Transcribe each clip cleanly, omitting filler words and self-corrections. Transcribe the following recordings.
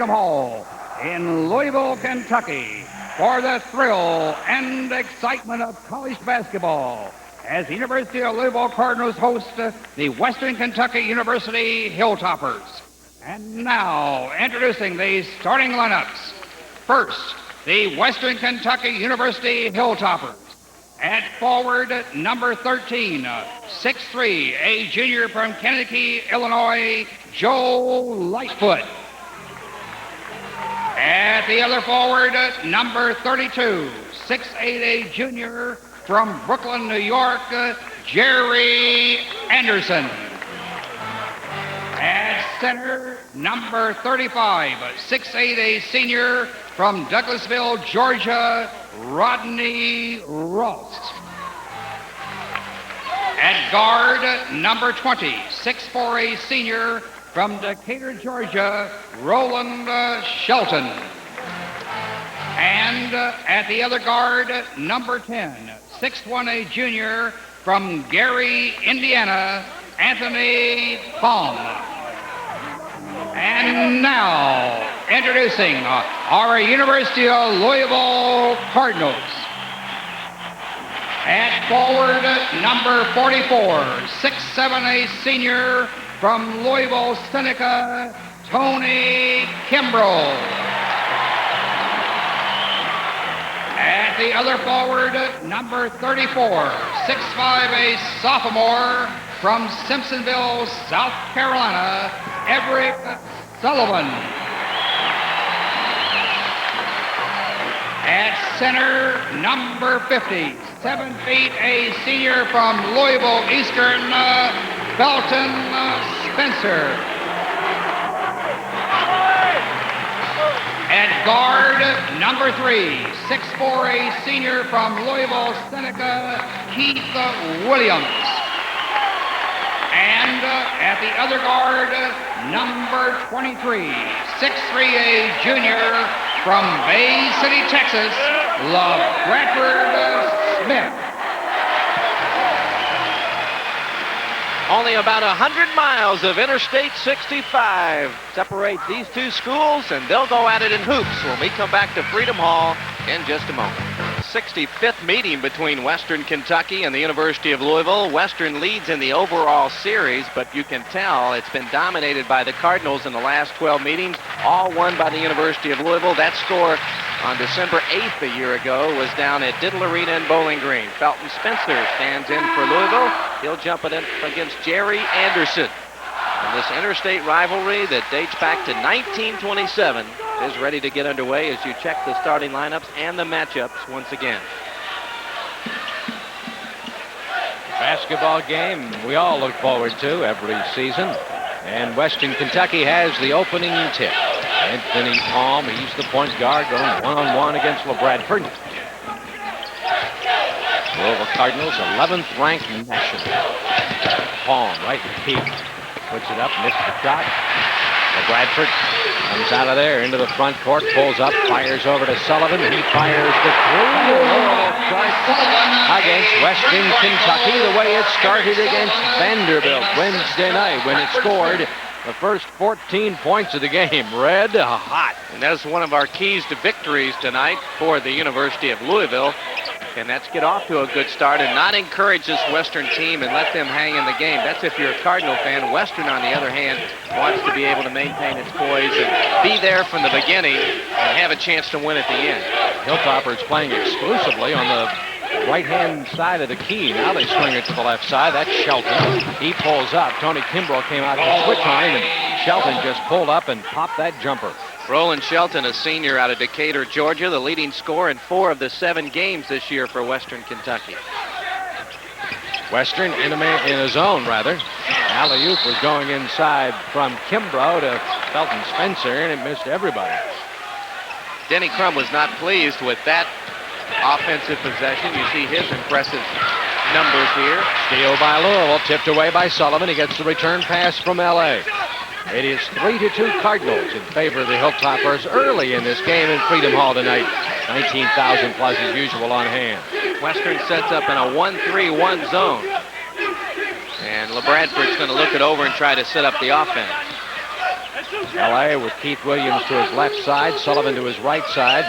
Hall in Louisville, Kentucky, for the thrill and excitement of college basketball, as the University of Louisville Cardinals host the Western Kentucky University Hilltoppers. And now, introducing the starting lineups. First, the Western Kentucky University Hilltoppers. At forward, number 13, 6'3", a junior from Kankakee, Illinois, Joe Lightfoot. At the other forward, number 32, 6'8", a junior from Brooklyn, New York, Jerry Anderson. At center, number 35, 6'8", a senior from Douglasville, Georgia, Rodney Ross. At guard, number 20, 6'4", a senior from Decatur, Georgia, Roland Shelton. And at the other guard, number 10, 6'1", a junior from Gary, Indiana, Anthony Palm. And now, introducing our University of Louisville Cardinals. At forward, number 44, 6'7", a senior from Louisville, Seneca, Tony Kimbrough. At the other forward, number 34, 6'5", a sophomore from Simpsonville, South Carolina, Everett Sullivan. At center, number 50, 7 feet, a senior from Louisville Eastern, Belton Spencer. At guard, number 3, 6'4", a senior from Louisville, Seneca, Keith Williams. And at the other guard, number 23, 6'3", a junior from Bay City, Texas, Bradford Smith. Only about 100 miles of Interstate 65 separate these two schools, and they'll go at it in hoops when we come back to Freedom Hall in just a moment. 65th meeting between Western Kentucky and the University of Louisville. Western leads in the overall series, but you can tell it's been dominated by the Cardinals in the last 12 meetings, all won by the University of Louisville. That score on December 8th a year ago was down at Diddle Arena in Bowling Green. Felton Spencer stands in for Louisville. He'll jump it in against Jerry Anderson. And this interstate rivalry that dates back to 1927 is ready to get underway as you check the starting lineups and the matchups once again. Basketball game we all look forward to every season. And Western Kentucky has the opening tip. Anthony Palm, he's the point guard, going one-on-one against Bradford. Louisville Cardinals, 11th ranked national. Palm, right in the key. Puts it up, missed the shot. Bradford comes out of there into the front court, pulls up, fires over to Sullivan. He fires the three. Against Western Kentucky, the way it started against Vanderbilt Wednesday night when it scored the first 14 points of the game. Red hot. And that's one of our keys to victories tonight for the University of Louisville. And that's get off to a good start and not encourage this Western team and let them hang in the game. That's if you're a Cardinal fan. Western, on the other hand, wants to be able to maintain its poise and be there from the beginning and have a chance to win at the end. Hilltoppers playing exclusively on the right-hand side of the key. Now they swing it to the left side. That's Shelton. He pulls up. Tony Kimbrough came out of the switch line, and Shelton just pulled up and popped that jumper. Roland Shelton, a senior out of Decatur, Georgia, the leading scorer in 4 of the 7 games this year for Western Kentucky. Western in a zone, rather. Alley-oop was going inside from Kimbrough to Felton Spencer, and it missed everybody. Denny Crum was not pleased with that offensive possession. You see his impressive numbers here. Steal by Louisville, tipped away by Sullivan. He gets the return pass from L.A. It is 3-2 Cardinals in favor of the Hilltoppers early in this game in Freedom Hall tonight. 19,000 plus as usual on hand. Western sets up in a 1-3-1 zone. And Bradford's going to look it over and try to set up the offense. L.A. with Keith Williams to his left side, Sullivan to his right side.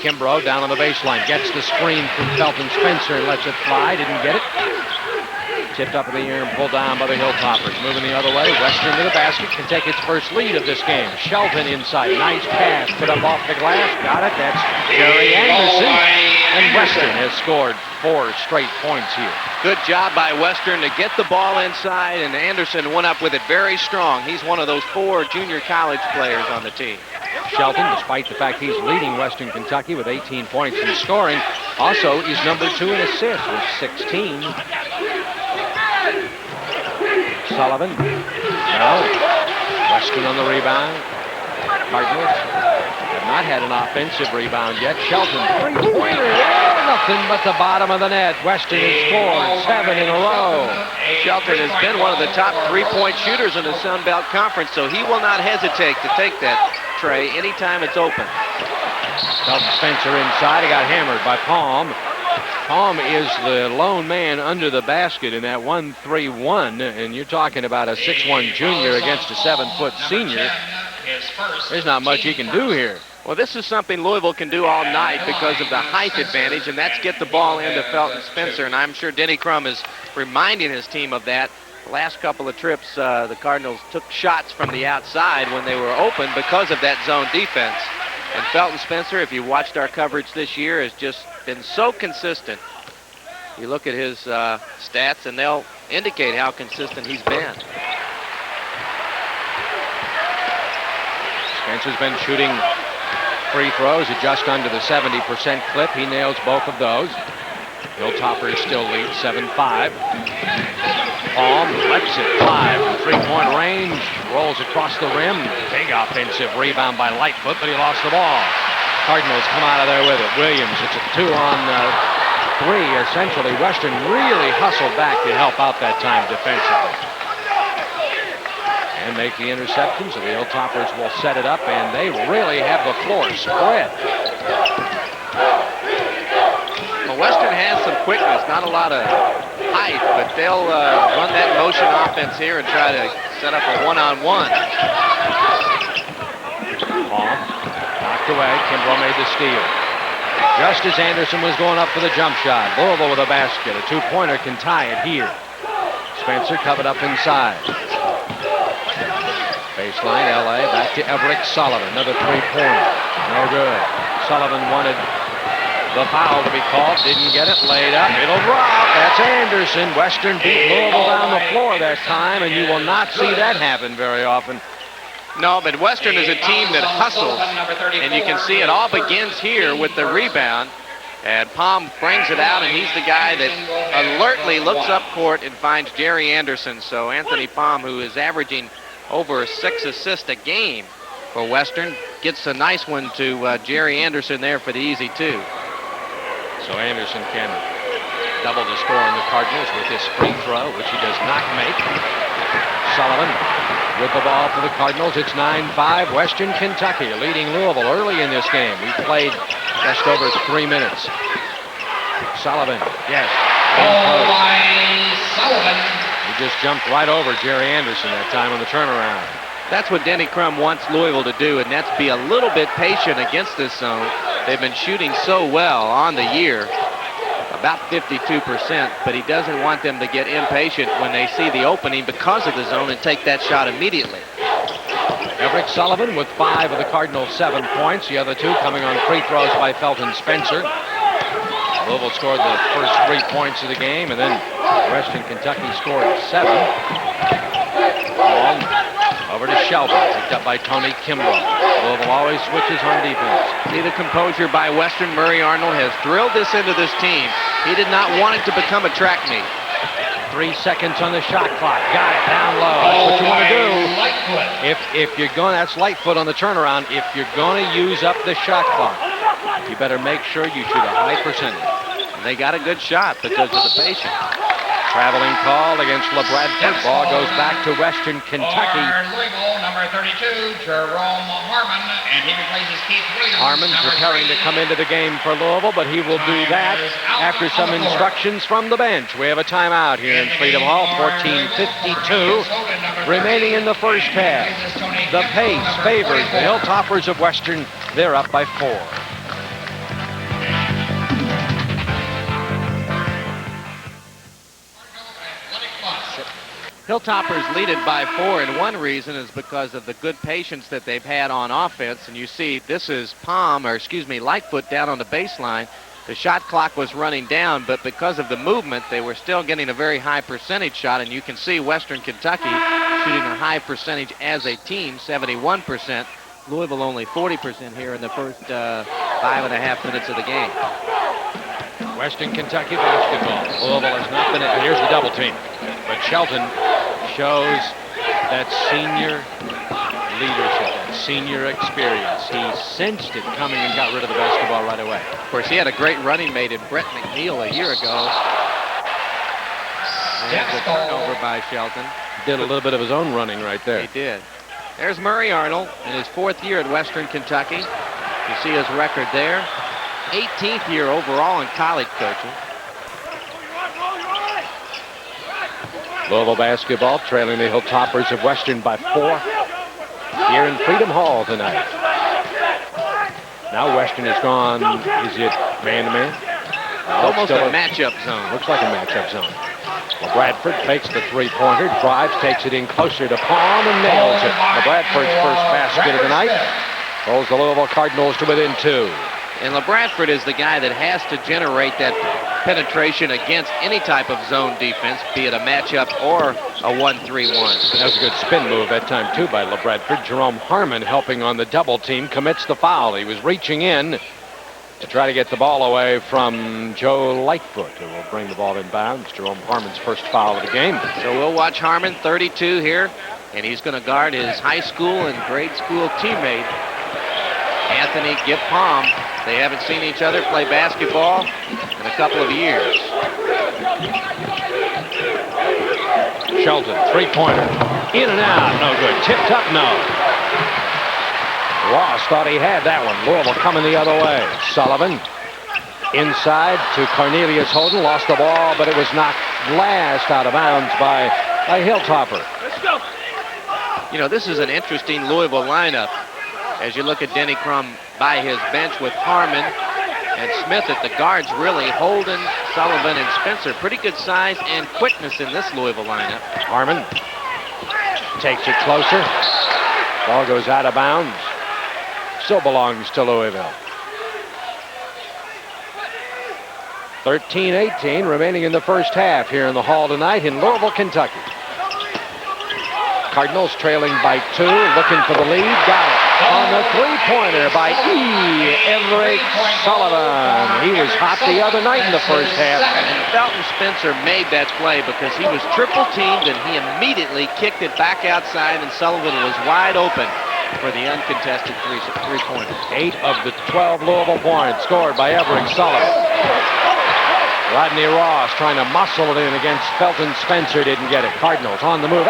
Kimbrough down on the baseline, gets the screen from Felton Spencer and lets it fly. Didn't get it. Tipped up in the air and pulled down by the Hilltoppers. Moving the other way, Western to the basket, can take its first lead of this game. Shelton inside, nice pass, put up off the glass, got it. That's Jerry Anderson. And Western has scored 4 straight points here. Good job by Western to get the ball inside, and Anderson went up with it very strong. He's one of those 4 junior college players on the team. Shelton, despite the fact he's leading Western Kentucky with 18 points in scoring, also is number 2 in assists with 16. Sullivan, no. Western on the rebound. Cardinals have not had an offensive rebound yet. Shelton, three-pointer, nothing but the bottom of the net. Western has scored 7 in a row. Shelton has been one of the top 3-point shooters in the Sun Belt Conference, so he will not hesitate to take that tray anytime it's open. Felton Spencer inside. He got hammered by Palm. Palm is the lone man under the basket in that 1-3-1, and you're talking about a 6'1 junior against a 7-foot senior. There's not much he can do here. Well, this is something Louisville can do all night because of the height advantage, and that's get the ball into Felton Spencer, and I'm sure Denny Crum is reminding his team of that. The last couple of trips, the Cardinals took shots from the outside when they were open because of that zone defense. And Felton Spencer, if you watched our coverage this year, has just been so consistent. You look at his stats, and they'll indicate how consistent he's been. Spencer's been shooting free throws at just under the 70% clip. He nails both of those. Hilltoppers still lead 7-5. Palm lets it fly from three-point range. Rolls across the rim. Big offensive rebound by Lightfoot, but he lost the ball. Cardinals come out of there with it. Williams, it's a 2-on-3, essentially. Western really hustled back to help out that time defensively. And make the interception, so the Hilltoppers will set it up, and they really have the floor spread. Well, Western has some quickness, not a lot of height, but they'll run that motion offense here and try to set up a one-on-one. Palm knocked away. Kimbrough made the steal. Just as Anderson was going up for the jump shot. Louisville with a basket. A two-pointer can tie it here. Spencer covered up inside. Baseline, L.A. Back to Everett Sullivan. Another three-pointer. No good. Sullivan wanted the foul to be called. Didn't get it. Laid up. It'll drop. That's Anderson. Western beat Louisville down the floor that time, and you will not see that happen very often. No, but Western is a team that hustles, and you can see it all begins here with the rebound. And Palm brings it out, and he's the guy that alertly looks up court and finds Jerry Anderson. So Anthony Palm, who is averaging over 6 assists a game for Western, gets a nice one to Jerry Anderson there for the easy 2. So Anderson can double the score on the Cardinals with this free throw, which he does not make. Sullivan with the ball for the Cardinals. It's 9-5. Western Kentucky leading Louisville early in this game. We played just over 3 minutes. Sullivan, yes. Ball by Sullivan. He just jumped right over Jerry Anderson that time on the turnaround. That's what Denny Crum wants Louisville to do, and that's be a little bit patient against this zone. They've been shooting so well on the year, about 52%, but he doesn't want them to get impatient when they see the opening because of the zone and take that shot immediately. Everett Sullivan with 5 of the Cardinals' 7 points. The other 2 coming on free throws by Felton Spencer. Louisville scored the first 3 points of the game, and then Western Kentucky scored 7. Ball over to Shelton, picked up by Tony Kimbrough. Louisville always switches on defense. See the composure by Western. Murray Arnold has drilled this into this team. He did not want it to become a track meet. 3 seconds on the shot clock. Got it down low. That's what you want to do. If you're going, that's Lightfoot on the turnaround. If you're going to use up the shot clock, you better make sure you shoot a high percentage. They got a good shot because of the patience. Traveling call against LeBradford. Ball goes back to Western Kentucky. number 32, Jerome Harmon, and he replaces Keith Williams. Harmon's preparing to come into the game for Louisville, but he will do that after some instructions from the bench. We have a timeout here in Freedom Hall, 14:52 remaining in the first half. The pace favors the Hilltoppers of Western. They're up by 4. Hilltoppers lead it by 4, and one reason is because of the good patience that they've had on offense. And you see, this is Lightfoot down on the baseline. The shot clock was running down, but because of the movement, they were still getting a very high percentage shot. And you can see Western Kentucky shooting a high percentage as a team, 71%. Louisville only 40% here in the first 5.5 minutes of the game. Western Kentucky basketball. Louisville has not been in. Here's the double team. But Shelton shows that senior leadership, that senior experience. He sensed it coming and got rid of the basketball right away. Of course, he had a great running mate in Brett McNeil a year ago. And the turnover by Shelton. Did a little bit of his own running right there. He did. There's Murray Arnold in his 4th year at Western Kentucky. You see his record there. 18th year overall in college coaching. Louisville basketball trailing the Hilltoppers of Western by 4 here in Freedom Hall tonight. Now Western has gone, is it man-to-man? Almost a matchup zone. Looks like a matchup zone. Well, Bradford fakes the three-pointer, drives, takes it in closer to Palm, and nails it. LeBradford's first basket of the night pulls the Louisville Cardinals to within 2. And LeBradford is the guy that has to generate that penetration against any type of zone defense, be it a matchup or a 1-3-1. That was a good spin move that time, too, by LeBradford. Jerome Harmon helping on the double team, commits the foul. He was reaching in to try to get the ball away from Joe Lightfoot, who will bring the ball in bounds. Jerome Harmon's first foul of the game. So we'll watch Harmon, 32 here, and he's going to guard his high school and grade school teammate, Anthony Gibb Palm. They haven't seen each other play basketball in a couple of years. Shelton, three-pointer. In and out, no good. Tipped up, no. Ross thought he had that one. Louisville coming the other way. Sullivan inside to Cornelius Holden. Lost the ball, but it was knocked last out of bounds by Hilltopper. Let's go. You know, this is an interesting Louisville lineup. As you look at Denny Crum by his bench with Harmon and Smith at the guards, really. Holden, Sullivan, and Spencer. Pretty good size and quickness in this Louisville lineup. Harmon takes it closer. Ball goes out of bounds. Still belongs to Louisville. 13-18 remaining in the first half here in the hall tonight in Louisville, Kentucky. Cardinals trailing by 2, looking for the lead. Got it. On the three-pointer by Everett Sullivan. He was hot the other night in the first half. And Felton Spencer made that play because he was triple-teamed and he immediately kicked it back outside, and Sullivan was wide open for the uncontested three-pointer. 8 of the 12 Louisville points scored by Everett Sullivan. Rodney Ross trying to muscle it in against Felton Spencer. Didn't get it. Cardinals on the move.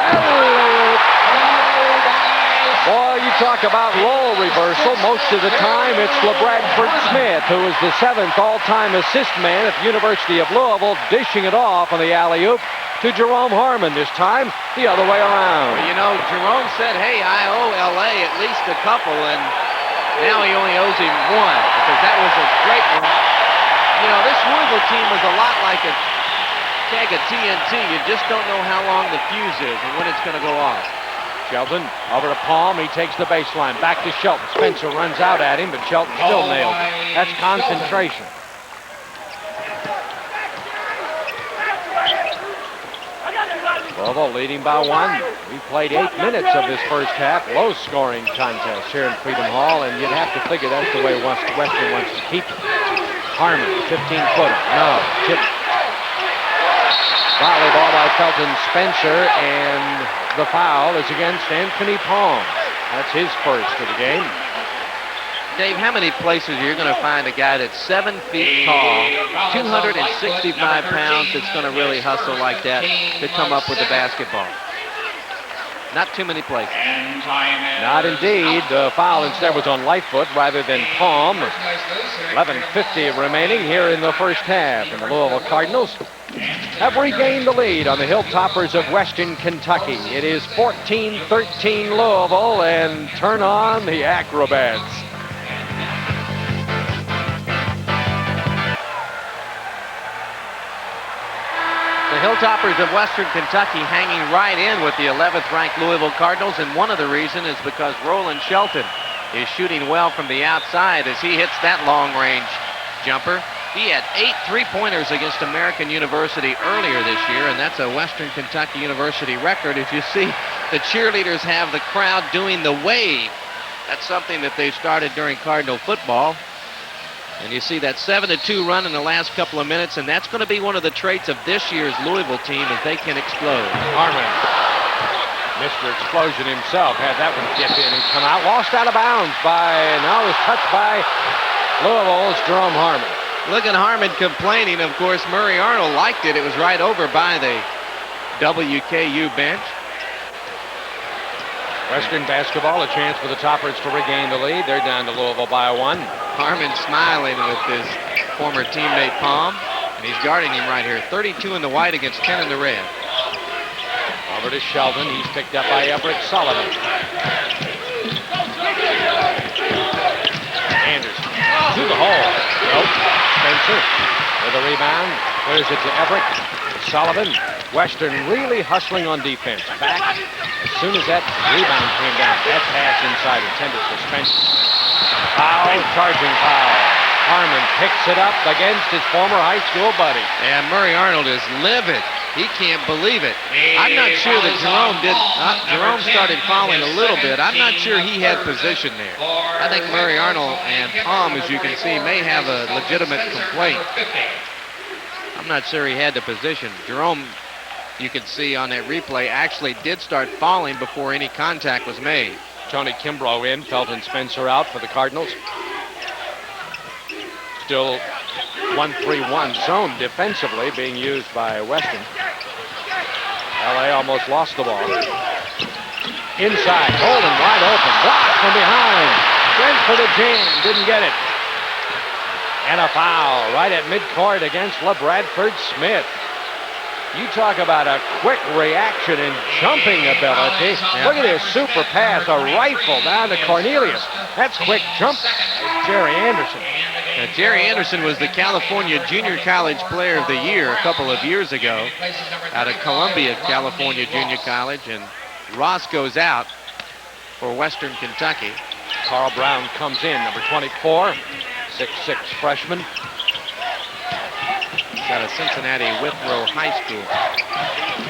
Boy, you talk about role reversal. Most of the time, it's LeBradford Smith, who is the 7th all-time assist man at the University of Louisville, dishing it off on the alley-oop to Jerome Harmon. This time, the other way around. Well, you know, Jerome said, hey, I owe L.A. at least a couple, and now he only owes him one, because that was a great one. You know, this Louisville team is a lot like a keg of TNT. You just don't know how long the fuse is and when it's going to go off. Shelton over to Palm. He takes the baseline. Back to Shelton. Spencer runs out at him, but Shelton still nails it. That's concentration. Louisville leading by 1. We played 8 minutes of this first half. Low-scoring contest here in Freedom Hall, and you'd have to figure that's the way Western wants to keep it. Harmon, 15-footer. No. Tip. Volleyball by Felton Spencer, and the foul is against Anthony Palm. That's his first of the game. Dave, how many places are you going to find a guy that's 7 feet tall, 265 pounds, that's going to really hustle like that to come up with the basketball? Not too many places. Not indeed. The foul instead was on Lightfoot rather than Palm. 11:50 remaining here in the first half. And the Louisville Cardinals have regained the lead on the Hilltoppers of Western Kentucky. It is 14-13 Louisville, and turn on the Acrobats. The Hilltoppers of Western Kentucky hanging right in with the 11th ranked Louisville Cardinals, and one of the reasons is because Roland Shelton is shooting well from the outside as he hits that long-range jumper. He had 8 3-pointers against American University earlier this year, and that's a Western Kentucky University record. As you see, the cheerleaders have the crowd doing the wave. That's something that they started during Cardinal football. And you see that 7-2 run in the last couple of minutes, and that's going to be one of the traits of this year's Louisville team as they can explode. Harmon, Mr. Explosion himself, had that one dip in and come out. Lost out of bounds now it was touched by Louisville's Jerome Harmon. Look at Harmon complaining. Of course, Murray Arnold liked it. It was right over by the WKU bench. Western basketball, a chance for the Toppers to regain the lead. They're down to Louisville by 1. Harmon smiling with his former teammate Palm, and he's guarding him right here. 32 in the white against 10 in the red. Over to Sheldon. He's picked up by Everett Sullivan. Anderson to the hole. Nope. Spencer with a rebound. Clears it to Everett. Sullivan. Western really hustling on defense. Back as soon as that rebound came down. That pass inside intended for Spencer. Foul, charging foul. Harmon picks it up against his former high school buddy. And Murray Arnold is livid. He can't believe it. I'm not sure that Jerome did. Jerome started fouling a little bit. I'm not sure he had position there. I think Murray Arnold and Palm, as you can see, may have a legitimate complaint. I'm not sure he had the position. Jerome, you can see on that replay, actually did start falling before any contact was made. Tony Kimbrough in, Felton Spencer out for the Cardinals. Still 1-3-1 zone defensively being used by Western. LA almost lost the ball. Inside, Holden wide open, blocked from behind. Went for the jam, didn't get it. And a foul right at midcourt against LaBradford Smith. You talk about a quick reaction and jumping ability. Look at this super pass, a rifle down to Cornelius. That's quick jump. Jerry Anderson. Now, Jerry Anderson was the California Junior College Player of the Year a couple of years ago out of Columbia, California Junior College, and Ross goes out for Western Kentucky. Carl Brown comes in, number 24, 6'6" freshman. Out of Cincinnati Withrow High School.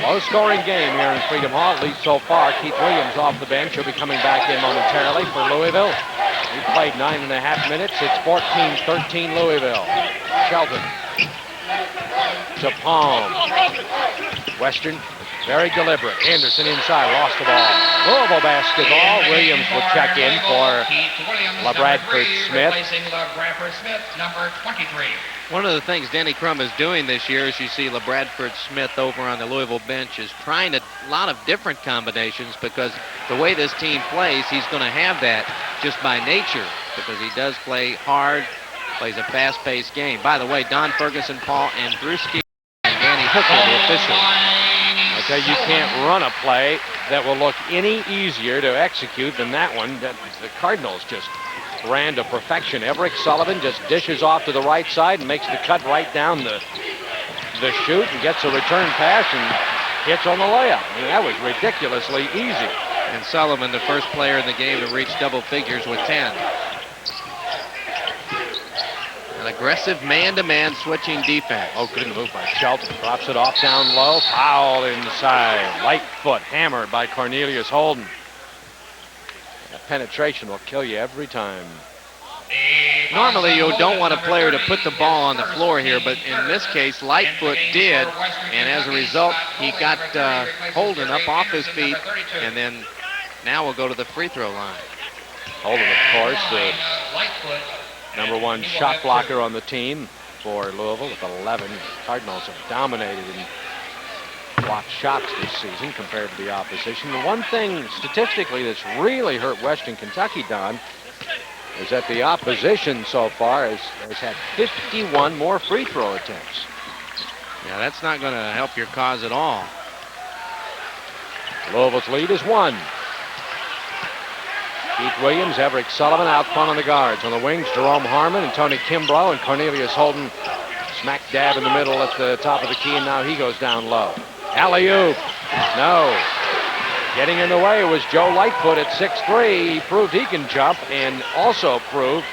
Low-scoring game here in Freedom Hall, at least so far. Keith Williams off the bench. He'll be coming back in momentarily for Louisville. He played 9.5 minutes. It's 14-13 Louisville. Shelton to Palm. Western, very deliberate. Anderson inside, lost the ball. Louisville basketball. Williams will check in for LaBradford Smith. Number 23. One of the things Denny Crum is doing this year, as you see LaBradford Smith over on the Louisville bench, is trying a lot of different combinations, because the way this team plays, he's going to have that just by nature, because he does play hard, plays a fast-paced game. By the way, Don Ferguson, Paul Andruski, and Danny Hooker, the officials. I tell you can't run a play that will look any easier to execute than that one. The Cardinals just ran to perfection. Everett Sullivan just dishes off to the right side and makes the cut right down the chute and gets a return pass and hits on the layup. I mean, that was ridiculously easy. And Sullivan, the first player in the game to reach double figures with 10. An aggressive man-to-man switching defense. Oh, good move by Shelton. Drops it off down low. Foul inside. Lightfoot hammered by Cornelius Holden. That penetration will kill you every time. Normally, you don't want a player to put the ball on the floor here, but in this case, Lightfoot did, and as a result, he got Holden up off his feet, and then now we'll go to the free throw line. Holden, of course, the number one shot blocker on the team for Louisville with 11. Cardinals have dominated in blocked shots this season compared to the opposition. The one thing statistically that's really hurt Western Kentucky, Don, is that the opposition so far has had 51 more free throw attempts. Yeah, that's not going to help your cause at all. Louisville's lead is 1. Keith Williams, Everett Sullivan out front on the guards. On the wings, Jerome Harmon and Tony Kimbrough, and Cornelius Holden smack dab in the middle at the top of the key, and now he goes down low. Alley-oop. No. Getting in the way was Joe Lightfoot at 6'3". He proved he can jump, and also proved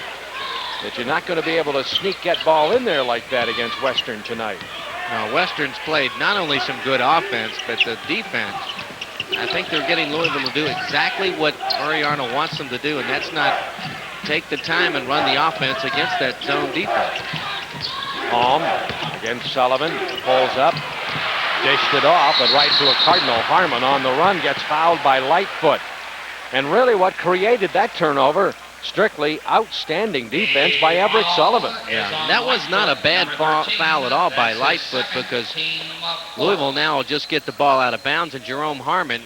that you're not going to be able to sneak that ball in there like that against Western tonight. Now, Western's played not only some good offense, but the defense. I think they're getting Louisville to do exactly what Murray Arnold wants them to do, and that's not take the time and run the offense against that zone defense. Holm against Sullivan, pulls up, dished it off, but right to a Cardinal. Harmon on the run, gets fouled by Lightfoot. And really what created that turnover, strictly outstanding defense by Everett Sullivan. Yeah, that was not a bad foul at all by Lightfoot, because Louisville now will just get the ball out of bounds, and Jerome Harmon,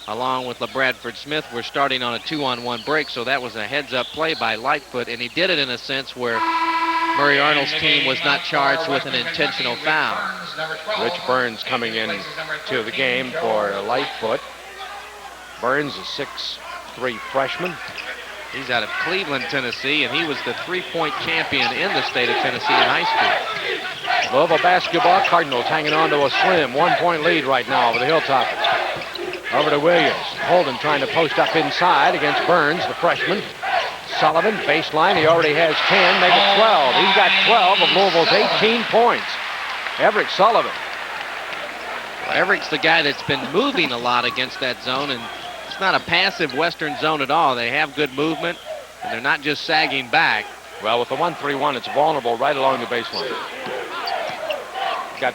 along with LaBradford Smith, were starting on a 2-on-1 break, so that was a heads-up play by Lightfoot, and he did it in a sense where Murray Arnold's team was not charged with an intentional foul. Rich Burns coming in to the game for Lightfoot. Burns is 6'3" freshman. He's out of Cleveland, Tennessee, and he was the three-point champion in the state of Tennessee in high school. Louisville basketball, Cardinals hanging on to a slim 1-point lead right now over the Hilltoppers. Over to Williams. Holden trying to post up inside against Burns, the freshman. Sullivan, baseline, he already has 10, make it 12. He's got 12 of Louisville's 18 points. Everett Sullivan. Well, Everett's the guy that's been moving a lot against that zone, and it's not a passive Western zone at all. They have good movement, and they're not just sagging back. Well, with the 1-3-1, it's vulnerable right along the baseline. Got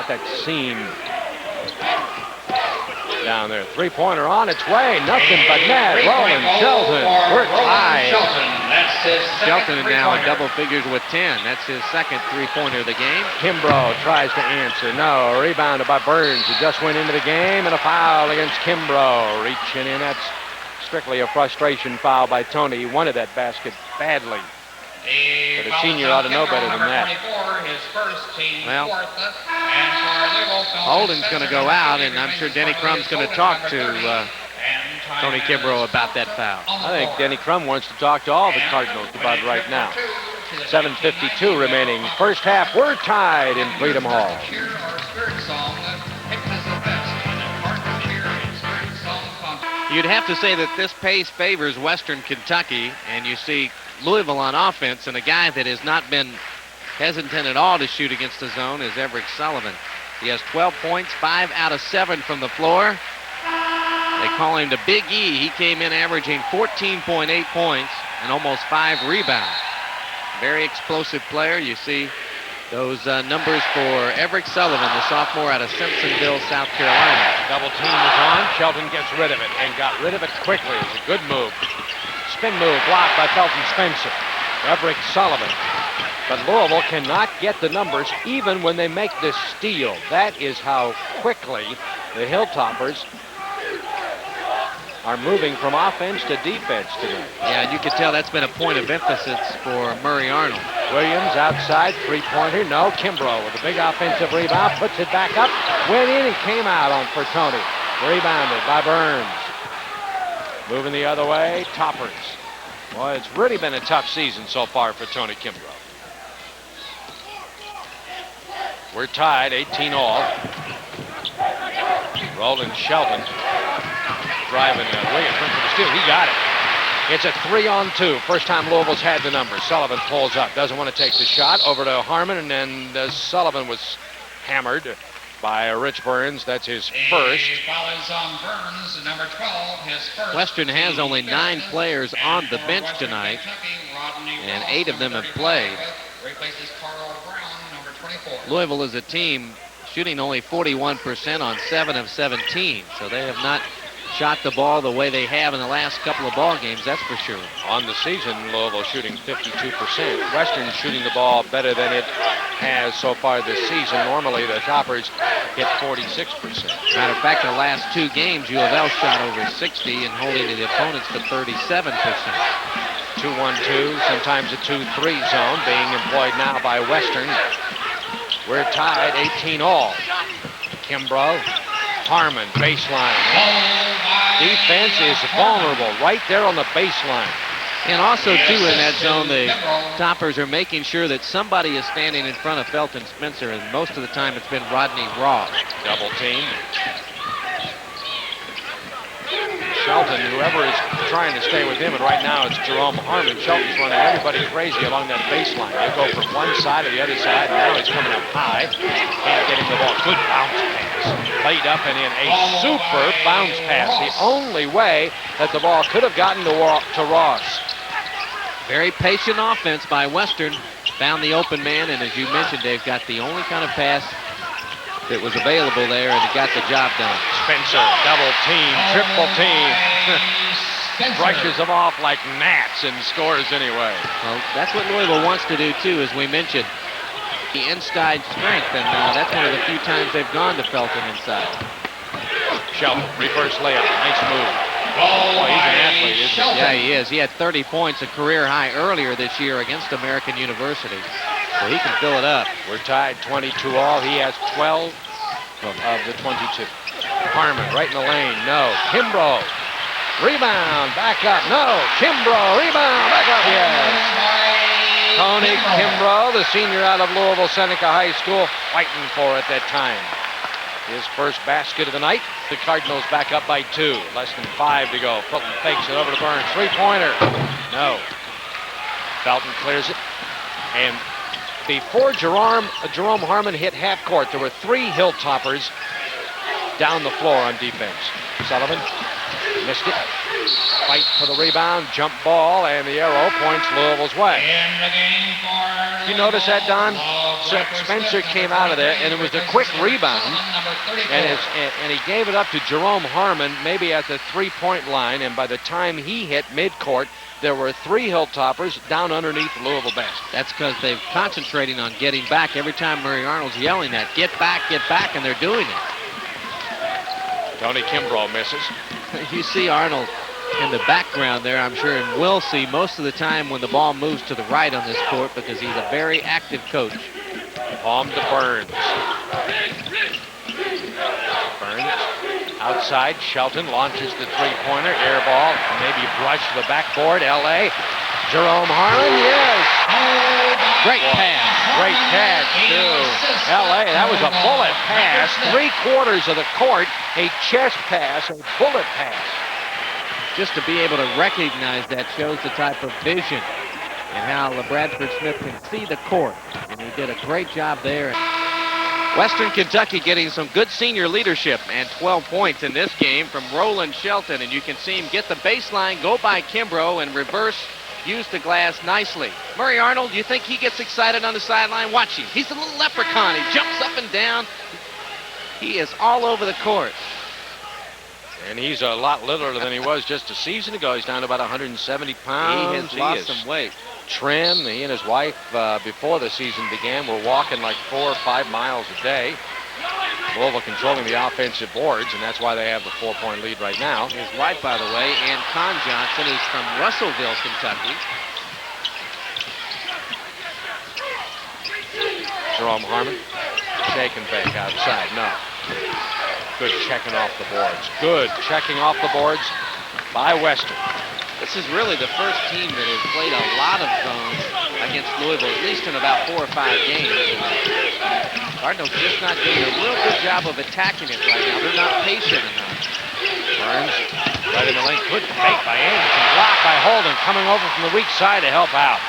that seam down there. Three-pointer on its way. Nothing but net. Roland Shelton. We're tied. Shelton now in double figures with 10. That's his second three-pointer of the game. Kimbrough tries to answer. No. Rebounded by Burns, who just went into the game, and a foul against Kimbrough. Reaching in. That's strictly a frustration foul by Tony. He wanted that basket badly. But a senior ought to know better than that. Well, Holden's going to go out, and I'm sure Denny Crum's going to talk to Tony Kimbrough about that foul. I think Denny Crum wants to talk to all the Cardinals about right now. 7:52 remaining. First half, we're tied in Freedom Hall. You'd have to say that this pace favors Western Kentucky, and you see Louisville on offense, and a guy that has not been hesitant at all to shoot against the zone is Everett Sullivan. He has 12 points, 5 out of 7 from the floor. They call him the Big E. He came in averaging 14.8 points and almost 5 rebounds. Very explosive player. You see those numbers for Everett Sullivan, the sophomore out of Simpsonville, South Carolina. Double team is on. Shelton gets rid of it and got rid of it quickly. It's a good move. Spin move blocked by Felton Spencer. Everett Sullivan. But Louisville cannot get the numbers even when they make this steal. That is how quickly the Hilltoppers are moving from offense to defense today. Yeah, and you can tell that's been a point of emphasis for Murray Arnold. Williams outside, three-pointer. No, Kimbrough with a big offensive rebound, puts it back up, went in and came out on for Tony. Rebounded by Burns. Moving the other way, Toppers. Boy, it's really been a tough season so far for Tony Kimbrough. We're tied, 18 all. Roland Shelton driving Williams went for the steal. He got it. It's a 3-on-2. First time Louisville's had the numbers. Sullivan pulls up, doesn't want to take the shot. Over to Harmon, and then Sullivan was hammered by Rich Burns. That's his first. Western has only 9 players on the bench tonight, and 8 of them have played. Louisville is a team shooting only 41% on 7 of 17, so they have not shot the ball the way they have in the last couple of ball games, that's for sure. On the season, Louisville shooting 52%. Western shooting the ball better than it has so far this season. Normally, the Toppers hit 46%. Matter of fact, the last 2 games, U of L shot over 60 and holding the opponents to 37%. 2-1-2, sometimes a 2-3 zone being employed now by Western. We're tied 18 all. Kimbrough, Harmon, baseline. Defense is vulnerable right there on the baseline. And also, too, in that zone, the Toppers are making sure that somebody is standing in front of Felton Spencer, and most of the time it's been Rodney Ross. Double team. Shelton, whoever is trying to stay with him, and right now it's Jerome Harmon. Shelton's running everybody crazy along that baseline. They go from one side to the other side, and now he's coming up high. Can't get him the ball. Good bounce pass. Played up and in. A super bounce pass. The only way that the ball could have gotten to Ross. Very patient offense by Western. Found the open man, and as you mentioned, Dave, got the only kind of pass that was available there, and he got the job done. Spencer, double team, triple team. Brushes them off like gnats and scores anyway. Well, that's what Louisville wants to do, too, as we mentioned. The inside strength, and that's one of the few times they've gone to Felton inside. Shelton, reverse layup, nice move. Oh, he's an athlete, isn't he? Yeah, he is. He had 30 points, a career high earlier this year against American University. So he can fill it up. We're tied 22 all. He has 12 of the 22. Harmon right in the lane. No. Kimbrough. Rebound. Back up. No. Kimbrough. Rebound. Back up. Yes. Tony Kimbrough, the senior out of Louisville Seneca High School, fighting for it that time. His first basket of the night. The Cardinals back up by 2. Less than 5 to go. Felton fakes it over to Burns. Three-pointer. No. Felton clears it. And before Jerome Harmon hit half court, there were 3 Hilltoppers down the floor on defense. Sullivan missed it. Fight for the rebound, jump ball, and the arrow points Louisville's way. You notice that, Don? Spencer came out of there, and it was a quick rebound, and he gave it up to Jerome Harmon, maybe at the 3-point line, and by the time he hit midcourt, there were 3 Hilltoppers down underneath the Louisville basket. That's because they're concentrating on getting back. Every time Murray Arnold's yelling that, get back, and they're doing it. Tony Kimbrough misses. You see Arnold in the background there, I'm sure, and will see most of the time when the ball moves to the right on this court because he's a very active coach. Palm to Burns. Burns outside. Shelton launches the 3-pointer. Air ball. Maybe brush the backboard. L.A. Jerome Harmon. Yes. Great pass. Great catch, too. L.A. That was a bullet pass. 3/4 of the court. A chest pass. A bullet pass. Just to be able to recognize that shows the type of vision and how Bradford Smith can see the court. And he did a great job there. Western Kentucky getting some good senior leadership and 12 points in this game from Roland Shelton. And you can see him get the baseline, go by Kimbrough, and reverse, use the glass nicely. Murray Arnold, you think he gets excited on the sideline? Watch him. He's a little leprechaun. He jumps up and down. He is all over the court. And he's a lot littler than he was just a season ago. He's down to about 170 pounds. He has lost some weight. Trim. He and his wife, before the season began, were walking like 4 or 5 miles a day. Louisville controlling the offensive boards, and that's why they have the 4-point lead right now. His wife, by the way, Ann Con Johnson, is from Russellville, Kentucky. Jerome Harmon. Shake and bake outside. No. Good checking off the boards. Good checking off the boards by Western. This is really the first team that has played a lot of zones against Louisville, at least in about 4 or 5 games. Cardinals just not doing a real good job of attacking it right now. They're not patient enough. Burns right in the lane. Good fake by Anderson. Blocked by Holden. Coming over from the weak side to help out.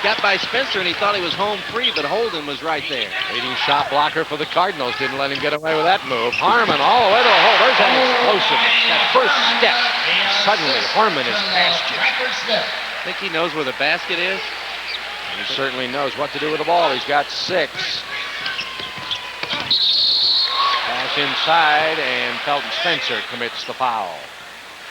Got by Spencer, and he thought he was home free, but Holden was right there. Leading shot blocker for the Cardinals. Didn't let him get away with that move. Harmon all the way to the hole. There's that explosiveness. That first step. Suddenly, Harmon is past you. Think he knows where the basket is? He certainly knows what to do with the ball. He's got 6. Pass pass inside, and Felton Spencer commits the foul.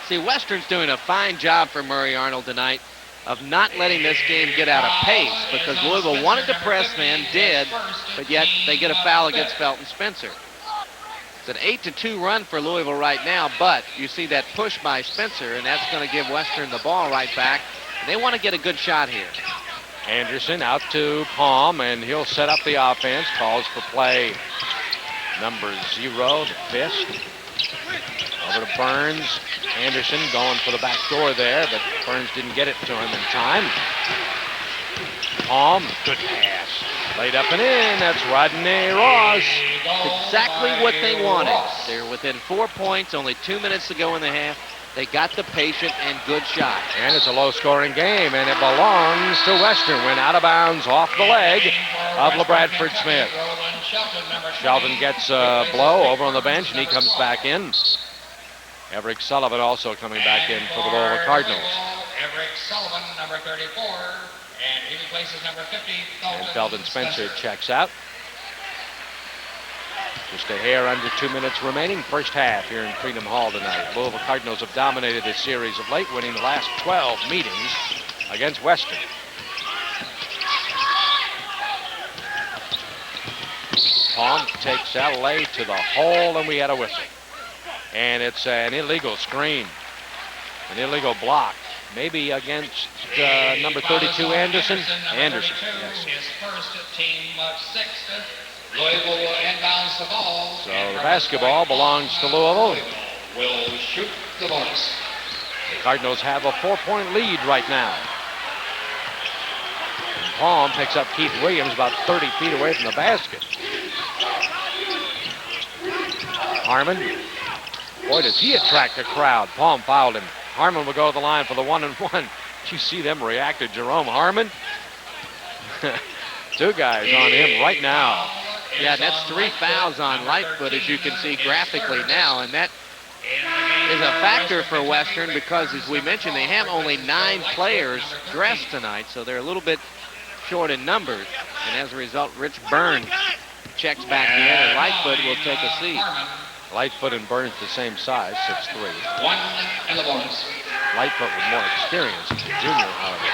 See, Western's doing a fine job for Murray Arnold tonight of not letting this game get out of pace, because Louisville wanted to press then, did, but yet they get a foul against Felton Spencer. It's an 8-2 run for Louisville right now, but you see that push by Spencer, and that's going to give Western the ball right back. They want to get a good shot here. Anderson out to Palm, and he'll set up the offense. Calls for play number 0, the fist. Over to Burns. Anderson going for the back door there, but Burns didn't get it to him in time. Palm, good pass. Laid up and in. That's Rodney Ross. Exactly what they wanted. They're within 4 points, only 2 minutes to go in the half. They got the patient and good shot. And it's a low-scoring game, and it belongs to Western. Went out of bounds off the leg of LeBradford Smith. Shelton gets a blow over on the bench, and he comes back in. Everett Sullivan also coming back in for the Louisville Cardinals. Everett Sullivan, number 34, and he replaces number 50. And Felton Spencer checks out. Just a hair under 2 minutes remaining. First half here in Freedom Hall tonight. Louisville Cardinals have dominated this series of late, winning the last 12 meetings against Western. Palm takes LA to the hole, and we had a whistle. And it's an illegal screen, an illegal block, maybe against number 32, Anderson. Anderson, yes. His first team of 6. Louisville will inbounds the ball. So the basketball belongs to Louisville. Will shoot the bonus. The Cardinals have a 4-point lead right now. And Palm picks up Keith Williams about 30 feet away from the basket. Harmon. Boy, does he attract a crowd. Palm fouled him. Harmon will go to the line for the 1-and-1. Did you see them react to Jerome Harmon? 2 guys on him right now. Yeah, that's 3 fouls on Lightfoot, as you can see graphically now, and that is a factor for Western because, as we mentioned, they have only 9 players dressed tonight, so they're a little bit short in numbers. And as a result, Rich Byrne checks back in, and Lightfoot will take a seat. Lightfoot and Burns the same size, 6'3". 1 in the bonus. Lightfoot with more experience as a junior, however.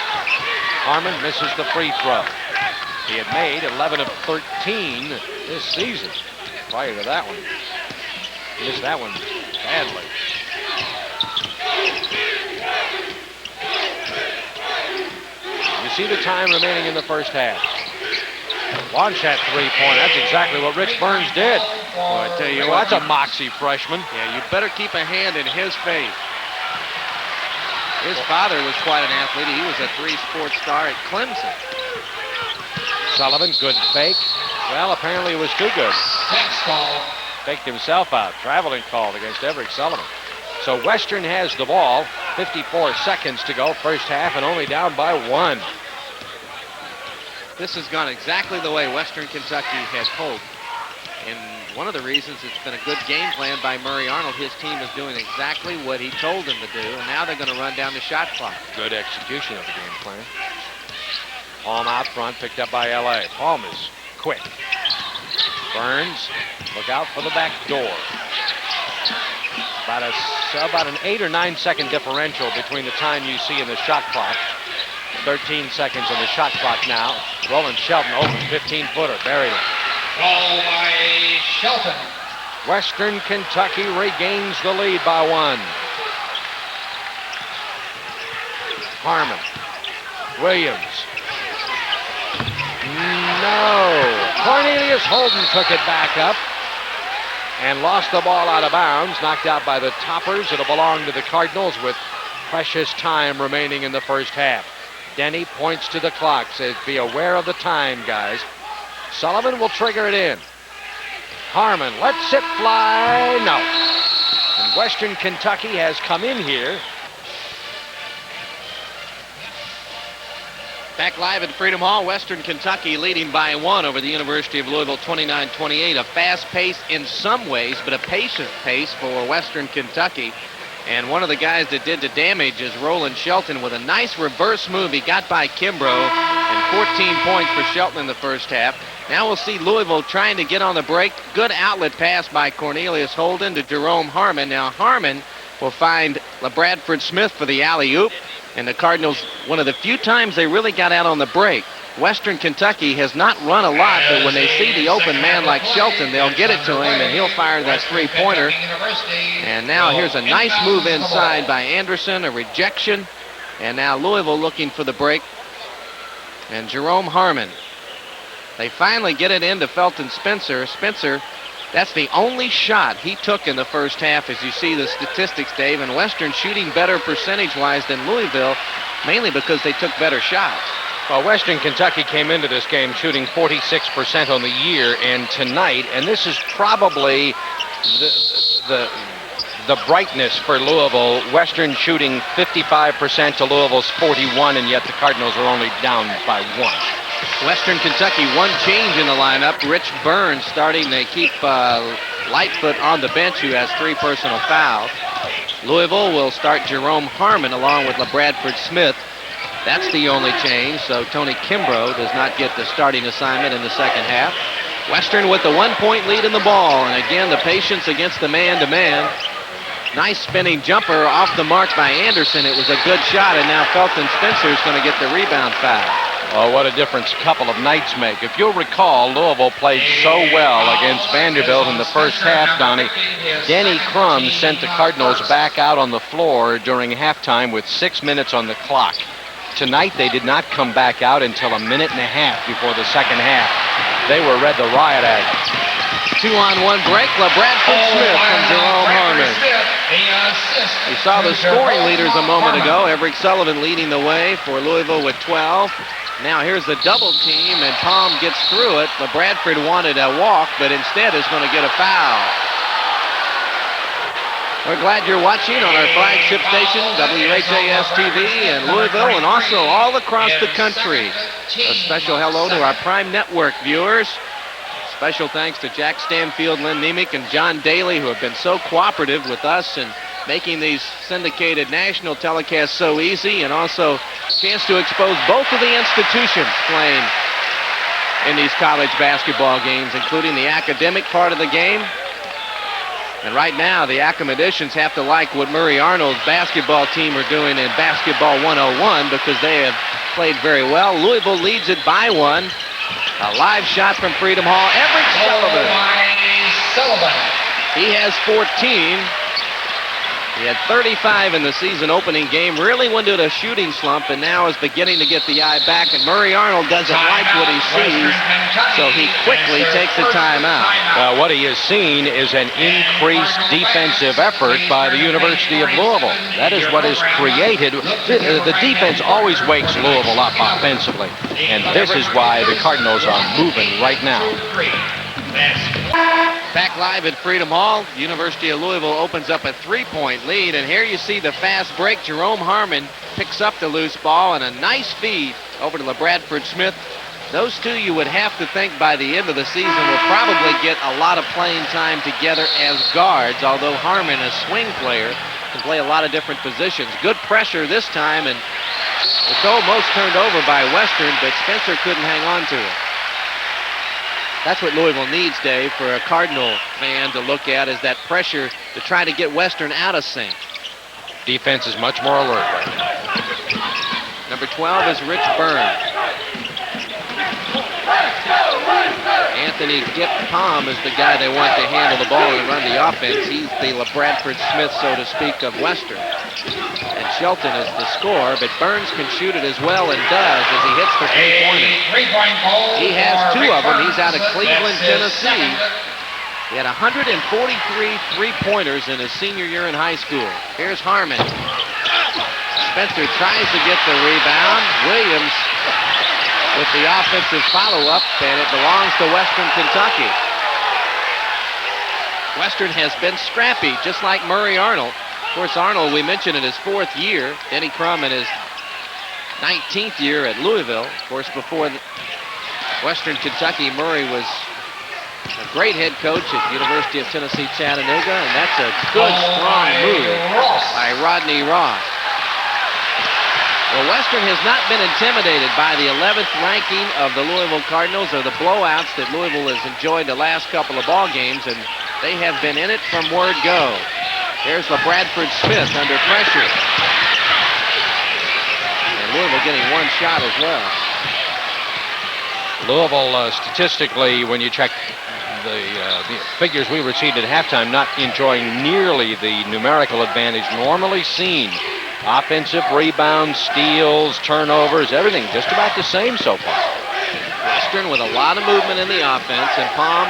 Harmon misses the free throw. He had made 11 of 13 this season. Prior to that one, he missed that one badly. You see the time remaining in the first half. Launch that 3-point. That's exactly what Rich Burns did. Well, I tell you Well, what, that's a moxie freshman. yeah, you better keep a hand in his face. His father was quite an athlete. He was a 3-sport star at Clemson. Sullivan, good fake. Well, apparently it was too good. Tax call. Faked himself out. Traveling called against Everett Sullivan. So Western has the ball. 54 seconds to go, first half, and only down by 1. This has gone exactly the way Western Kentucky had hoped. And one of the reasons it's been a good game plan by Murray Arnold, his team is doing exactly what he told them to do, and now they're going to run down the shot clock. Good execution of the game plan. Palm out front, picked up by LA. Palm is quick. Burns, look out for the back door. About an 8 or 9 second differential between the time you see in the shot clock. 13 seconds on the shot clock now. Roland Shelton open 15-footer, buried it. Ball by Shelton. Western Kentucky regains the lead by 1. Harmon. Williams. No. Cornelius Holden took it back up and lost the ball out of bounds, knocked out by the Toppers. It'll belong to the Cardinals with precious time remaining in the first half. Denny points to the clock, says, be aware of the time, guys. Sullivan will trigger it in. Harmon lets it fly. No. And Western Kentucky has come in here. Back live at Freedom Hall, Western Kentucky leading by 1 over the University of Louisville, 29-28. A fast pace in some ways, but a patient pace for Western Kentucky. And one of the guys that did the damage is Roland Shelton with a nice reverse move. He got by Kimbrough and 14 points for Shelton in the first half. Now we'll see Louisville trying to get on the break. Good outlet pass by Cornelius Holden to Jerome Harmon. Now Harmon will find LaBradford Smith for the alley-oop. And the Cardinals, one of the few times they really got out on the break. Western Kentucky has not run a lot, but when they see the open man like Shelton, they'll get it to him, and he'll fire that three-pointer. And now here's a nice move inside by Anderson, a rejection. And now Louisville looking for the break. And Jerome Harmon. They finally get it into Felton Spencer. Spencer, that's the only shot he took in the first half, as you see the statistics, Dave. And Western shooting better percentage-wise than Louisville, mainly because they took better shots. Well, Western Kentucky came into this game shooting 46% on the year, and tonight, and this is probably the brightness for Louisville. Western shooting 55% to Louisville's 41, and yet the Cardinals are only down by 1. Western Kentucky, one change in the lineup. Rich Burns starting. They keep Lightfoot on the bench, who has 3 personal fouls. Louisville will start Jerome Harmon along with LaBradford Smith. That's the only change, so Tony Kimbrough does not get the starting assignment in the second half. Western with the 1-point lead in the ball, and again, the patience against the man-to-man. Nice spinning jumper off the mark by Anderson. It was a good shot, and now Felton Spencer is going to get the rebound foul. Oh, what a difference a couple of nights make. If you'll recall, Louisville played so well against Vanderbilt in the first half, Donnie. Denny Crum sent the Cardinals back out on the floor during halftime with 6 minutes on the clock. Tonight, they did not come back out until a minute and a half before the second half. They were read the riot act. 2-on-1 break. LaBradford Smith from Jerome Harmon. We saw the scoring leaders a moment ago. Everett Sullivan leading the way for Louisville with 12. Now here's the double team, and Palm gets through it. LaBradford wanted a walk, but instead is going to get a foul. We're glad you're watching on our flagship station, WHAS-TV in Louisville, and also all across the country. A special hello to our Prime Network viewers. Special thanks to Jack Stanfield, Lynn Nemick, and John Daly, who have been so cooperative with us and making these syndicated national telecasts so easy, and also a chance to expose both of the institutions playing in these college basketball games, including the academic part of the game. And right now, the academicians have to like what Murray Arnold's basketball team are doing in Basketball 101, because they have played very well. Louisville leads it by 1. A live shot from Freedom Hall. Everett Sullivan. He has 14. He had 35 in the season opening game. Really went into a shooting slump, and now is beginning to get the eye back. And Murray Arnold doesn't like what he sees, so he quickly takes a timeout. Well, what he has seen is an increased defensive effort by the University of Louisville. That is what is created. The defense always wakes Louisville up offensively, and this is why the Cardinals are moving right now. Back live at Freedom Hall, University of Louisville opens up a 3-point lead, and here you see the fast break. Jerome Harmon picks up the loose ball, and a nice feed over to LaBradford Smith. Those two, you would have to think by the end of the season, will probably get a lot of playing time together as guards, although Harmon, a swing player, can play a lot of different positions. Good pressure this time, and it's almost turned over by Western, but Spencer couldn't hang on to it. That's what Louisville needs, Dave, for a Cardinal fan to look at, is that pressure to try to get Western out of sync. Defense is much more alert right now. Number 12 is Rich Burns. Anthony Gipp Palm is the guy they want to handle the ball and run the offense. He's the LaBradford Smith, so to speak, of Western. And Shelton is the scorer, but Burns can shoot it as well, and does, as he hits the three-pointer. He has 2 of them. He's out of Cleveland, Tennessee. He had 143 three-pointers in his senior year in high school. Here's Harmon. Spencer tries to get the rebound. Williams with the offensive follow-up, and it belongs to Western Kentucky. Western has been scrappy, just like Murray Arnold. Of course, Arnold, we mentioned, in his 4th year. Denny Crum in his 19th year at Louisville. Of course, before Western Kentucky, Murray was a great head coach at University of Tennessee, Chattanooga, and that's a good, strong move by Rodney Ross. Well, Western has not been intimidated by the 11th ranking of the Louisville Cardinals or the blowouts that Louisville has enjoyed the last couple of ball games, and they have been in it from word go. There's LaBradford Smith under pressure. And Louisville getting one shot as well. Louisville, statistically, when you check the figures we received at halftime, not enjoying nearly the numerical advantage normally seen. Offensive rebounds, steals, turnovers, everything just about the same so far. Western with a lot of movement in the offense, and Palm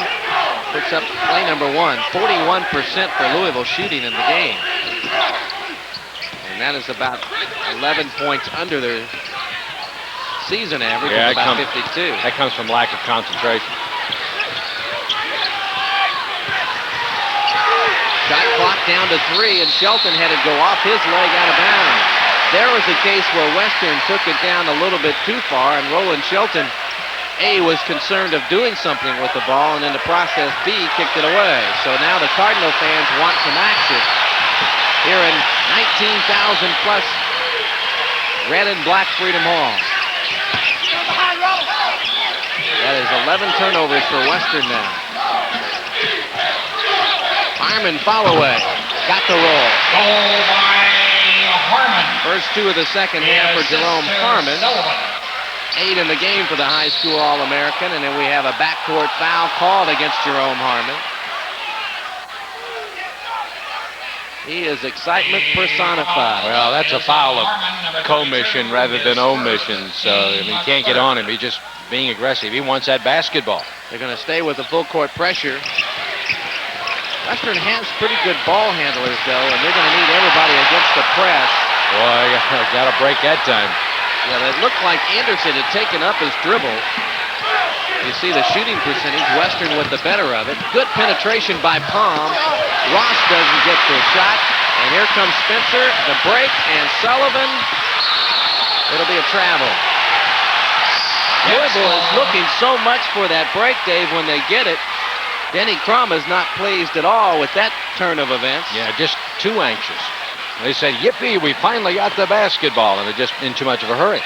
puts up play number 1. 41% for Louisville shooting in the game. And that is about 11 points under their season average of about 52. That comes from lack of concentration. Shot clock down to 3, and Shelton had it go off his leg out of bounds. There was a case where Western took it down a little bit too far, and Roland Shelton, A, was concerned of doing something with the ball, and in the process, B, kicked it away. So now the Cardinal fans want some action here in 19,000 plus red and black Freedom Hall. That is 11 turnovers for Western now. Harmon follow away. Got the roll. Goal by Harmon. First 2 of the second half for Jerome Harmon. 8 in the game for the high school All-American, and then we have a backcourt foul called against Jerome Harmon. He is excitement personified. Well, that's a foul of commission rather than omission, so I mean, he can't get on him. He's just being aggressive. He wants that basketball. They're going to stay with the full court pressure. Western has pretty good ball handlers, though, and they're going to need everybody against the press. Boy, got to break that time. Yeah, it looked like Anderson had taken up his dribble. You see the shooting percentage. Western with the better of it. Good penetration by Palm. Ross doesn't get the shot. And here comes Spencer, the break, and Sullivan. It'll be a travel. Louisville is looking so much for that break, Dave, when they get it. Denny Crum is not pleased at all with that turn of events. Yeah, just too anxious. They said, yippee, we finally got the basketball, and they're just in too much of a hurry.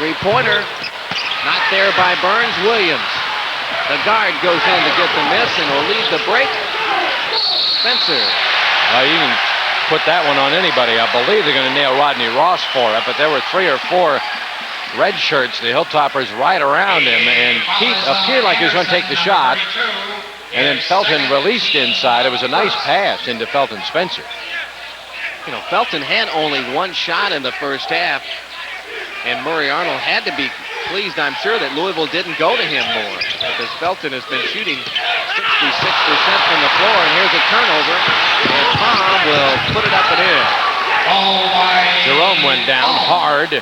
Three-pointer, not there by Burns. Williams. The guard goes in to get the miss and will lead the break. Spencer. You can put that one on anybody. I believe they're going to nail Rodney Ross for it, but there were 3 or 4 red shirts, the Hilltoppers, right around him, and Keith appeared like he was going to take the shot. And then Felton released inside. It was a nice pass into Felton Spencer. You know, Felton had only 1 shot in the first half, and Murray Arnold had to be pleased, I'm sure, that Louisville didn't go to him more, because Felton has been shooting 66% from the floor, and here's a turnover, and Tom will put it up and in. Jerome went down hard,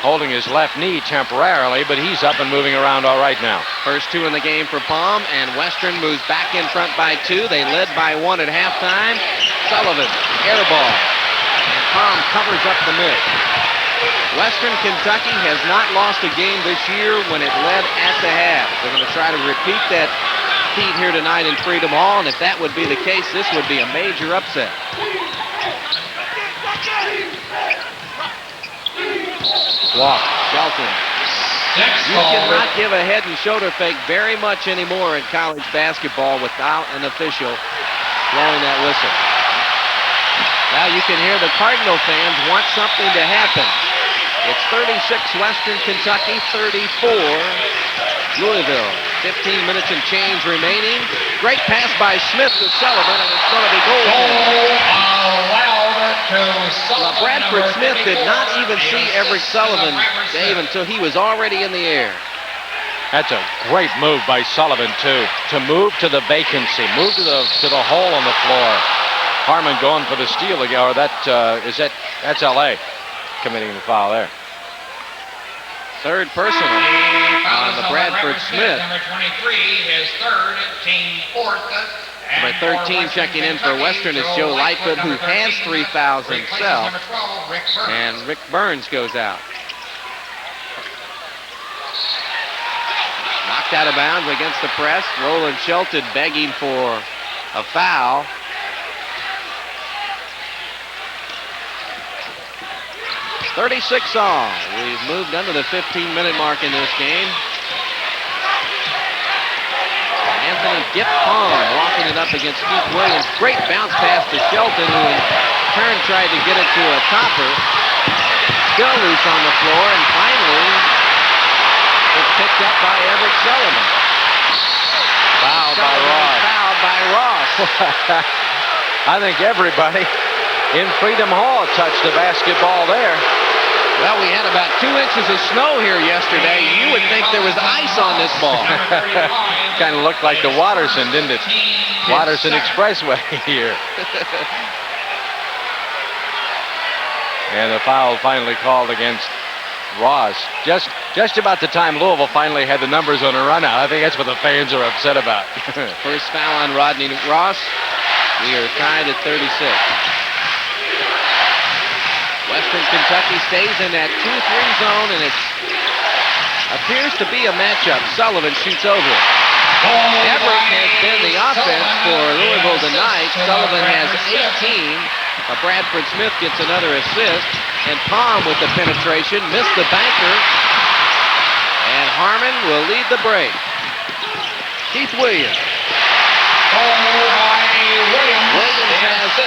holding his left knee temporarily, but he's up and moving around all right now. First 2 in the game for Palm, and Western moves back in front by 2. They led by 1 at halftime. Sullivan, air ball, and Palm covers up the miss. Western Kentucky has not lost a game this year when it led at the half. They're going to try to repeat that feat here tonight in Freedom Hall, and if that would be the case, this would be a major upset. Walk. Shelton. You cannot give a head and shoulder fake very much anymore in college basketball without an official blowing that whistle. Now you can hear the Cardinal fans want something to happen. It's 36 Western Kentucky, 34 Louisville. 15 minutes and change remaining. Great pass by Smith to Sullivan, and it's going to be goal. Bradford Smith did not even see Everett Sullivan, Dave, until he was already in the air. That's a great move by Sullivan, too, to move to the vacancy, move to the hole on the floor. Harmon going for the steal again, or that's L.A. committing the foul there. Third personal on the Bradford Smith. Number 23, his third, team fourth. Number 13 checking in for Western is Joe Lightfoot, who has 3 fouls himself. And Rick Burns goes out. Knocked out of bounds against the press. Roland Shelton begging for a foul. 36 all. We've moved under the 15-minute mark in this game. Anthony Dip Palm walking it up against Keith Williams. Great bounce pass to Shelton, who in turn tried to get it to a topper. Still loose on the floor, and finally it's picked up by Everett Sullivan. Fouled by Ross. Fouled by Ross. I think everybody in Freedom Hall touched the basketball there. Well, we had about 2 inches of snow here yesterday. You would think there was ice on this ball. Kind of looked like the Watterson, didn't it? Watterson Expressway here. And the foul finally called against Ross. Just about the time Louisville finally had the numbers on a run out. I think that's what the fans are upset about. First foul on Rodney Ross. We are tied at 36. Western Kentucky stays in that 2-3 zone, and it appears to be a matchup. Sullivan shoots over it. Everett has been the offense for Louisville tonight. Sullivan has 18. Bradford Smith gets another assist. And Palm with the penetration. Missed the banker. And Harmon will lead the break. Keith Williams. Williams has 2.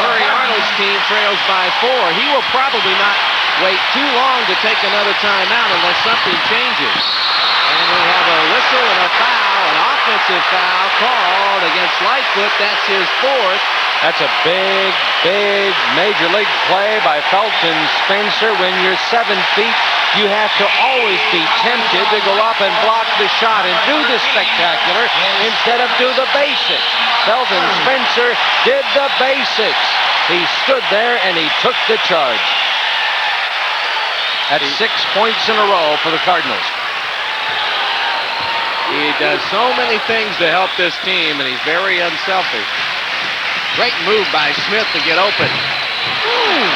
Murray Arnold's team trails by 4. He will probably not wait too long to take another timeout unless something changes. And we have a whistle and a foul, an offensive foul called against Lightfoot. That's his 4th. That's a big, big major league play by Felton Spencer. When you're 7 feet, you have to always be tempted to go up and block the shot and do the spectacular instead of do the basics. Felton Spencer did the basics. He stood there and he took the charge. That's 6 points in a row for the Cardinals. He does so many things to help this team, and he's very unselfish. Great move by Smith to get open. Ooh.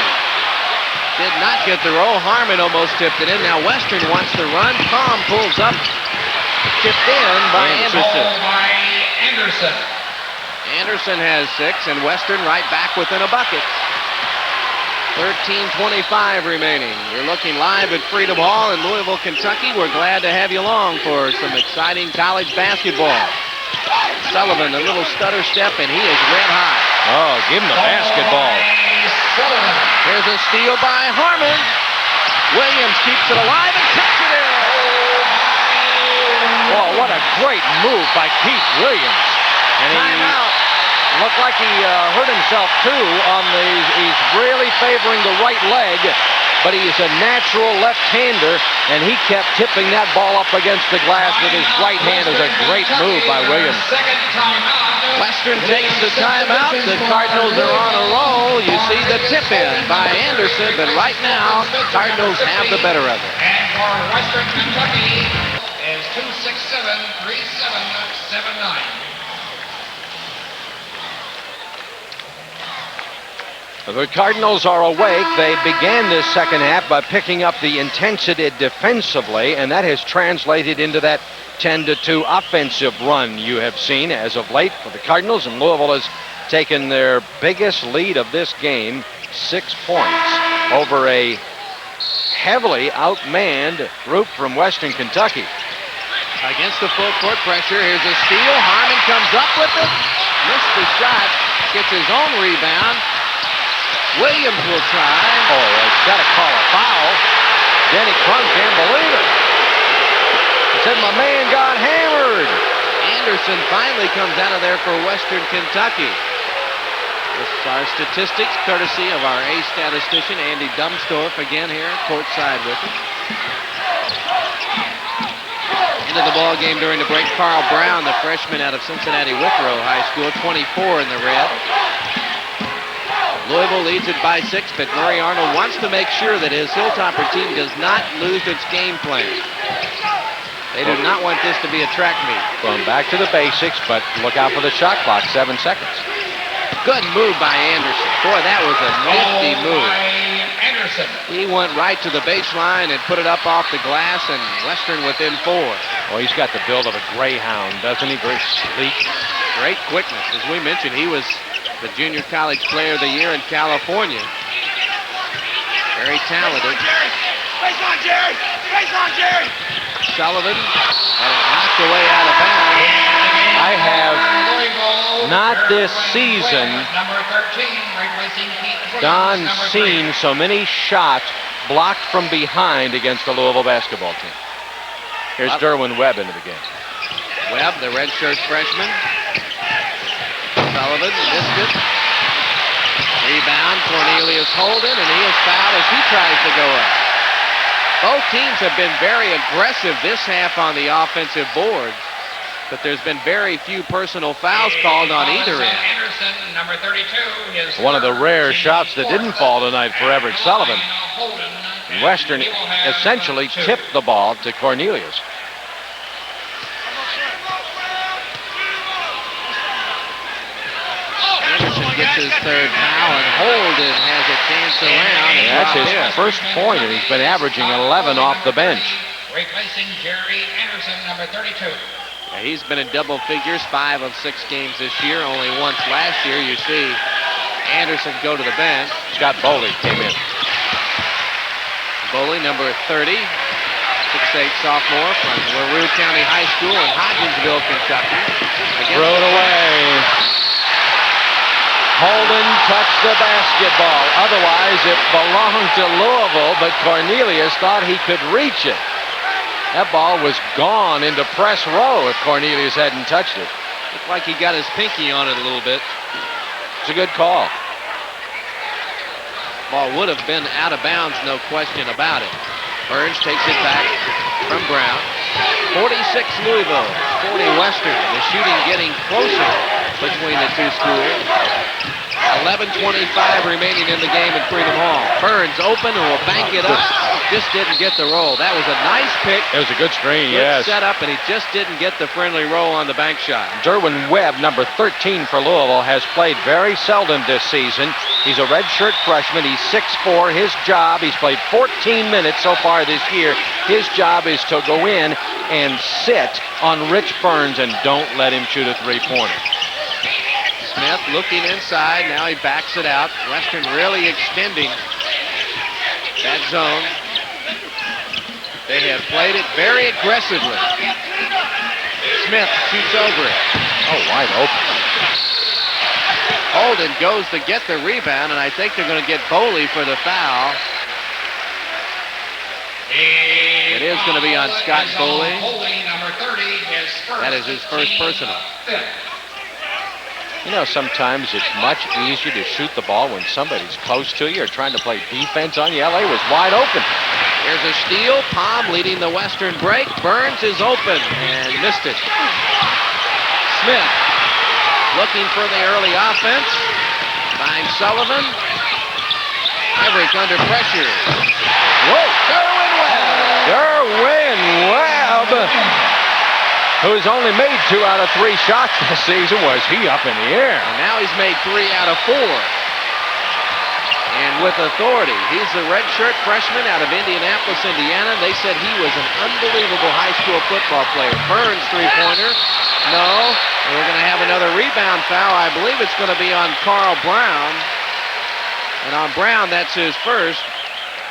Did not get the roll. Harmon almost tipped it in. Now Western wants to run. Palm pulls up. Tipped in by Anderson. Anderson has 6, and Western right back within a bucket. 13:25 remaining. You're looking live at Freedom Hall in Louisville, Kentucky. We're glad to have you along for some exciting college basketball. Sullivan, a little stutter step, and he is red hot. Oh, give him the basketball. Here's a steal by Harmon. Williams keeps it alive and tips it in. Oh, what a great move by Keith Williams. And Timeout. looked like he hurt himself too on the, he's really favoring the right leg, but he's a natural left-hander, and he kept tipping that ball up against the glass with his right hand. It was a great move by Williams. Western takes the timeout. The Cardinals are on a roll. You see the tip in by Anderson, but right now, Cardinals have the better of it. And for Western Kentucky is 267-3779. The Cardinals are awake. They began this second half by picking up the intensity defensively, and that has translated into that 10-2 offensive run you have seen as of late for the Cardinals, and Louisville has taken their biggest lead of this game, 6 points, over a heavily outmanned group from Western Kentucky. Against the full court pressure, here's a steal. Harmon comes up with it. Missed the shot. Gets his own rebound. Williams will try. Oh, he's got to call a foul. Denny Crum can't believe it. He said my man got hammered. Anderson finally comes out of there for Western Kentucky. This is our statistics, courtesy of our ace statistician, Andy Dumstorff, again here, courtside with us. Into the ball game during the break, Carl Brown, the freshman out of Cincinnati Withrow High School, 24 in the red. Louisville leads it by 6, but Murray Arnold wants to make sure that his Hilltopper team does not lose its game plan. They do not want this to be a track meet. Going back to the basics, but look out for the shot clock, 7 seconds. Good move by Anderson. Boy, that was a nifty move. Anderson. He went right to the baseline and put it up off the glass, and Western within 4. Well, he's got the build of a greyhound, doesn't he? Very sleek. Great quickness. As we mentioned, he was the Junior College Player of the Year in California. Very talented. Face on, Jerry! Face on, Jerry! Sullivan had it knocked away out of bounds. I have not this season, Don, seen so many shots blocked from behind against the Louisville basketball team. Here's Derwin Webb into the game. Webb, the redshirt freshman. Sullivan missed it. Rebound, Cornelius Holden, and he is fouled as he tries to go up. Both teams have been very aggressive this half on the offensive boards, but there's been very few personal fouls called on either end. Anderson, number 32, One of the rare shots that didn't fall tonight for Everett Sullivan. Western essentially tipped the ball to Cornelius. Anderson gets his third foul, and Holden has a chance around. And That's his dropped in. first point, and he's been averaging 11 off the bench. Replacing Jerry Anderson, number 32. He's been in double figures 5 of 6 games this year. Only once last year. You see Anderson go to the bench. Scott Boley came in. Boley, number 30, 6'8" sophomore from LaRue County High School in Hodgensville, Kentucky. Throw it away. Holden touched the basketball. Otherwise, it belonged to Louisville, but Cornelius thought he could reach it. That ball was gone into press row if Cornelius hadn't touched it. Looked like he got his pinky on it a little bit. It's a good call. Ball would have been out of bounds, no question about it. Burns takes it back from Brown. 46 Louisville, 40 Western. The shooting getting closer between the two schools. 11:25 remaining in the game at Freedom Hall. Burns open and will bank it up. Just didn't get the roll. That was a nice pick. It was a good screen, Good yes. setup, and he just didn't get the friendly roll on the bank shot. Derwin Webb, number 13 for Louisville, has played very seldom this season. He's a redshirt freshman. He's 6'4". His job, he's played 14 minutes so far this year. His job is to go in and sit on Rich Burns and don't let him shoot a three-pointer. Smith looking inside. Now he backs it out. Western really extending that zone. They have played it very aggressively. Smith shoots over it. Oh, wide open. Holden goes to get the rebound, and I think they're going to get Boley for the foul. It is going to be on Scott Boley. That is his first personal. You know, sometimes it's much easier to shoot the ball when somebody's close to you or trying to play defense on you. LA was wide open. Here's a steal. Palm leading the Western break. Burns is open and missed it. Smith looking for the early offense. Finds Sullivan. Everett under pressure. Whoa! Derwin Webb. Derwin Webb, who's only made 2 out of 3 shots this season. Was he up in the air? And now he's made 3 out of 4. And with authority. He's the redshirt freshman out of Indianapolis, Indiana. They said he was an unbelievable high school football player. Burns three-pointer. No. And we're going to have another rebound foul. I believe it's going to be on Carl Brown. And on Brown, that's his first.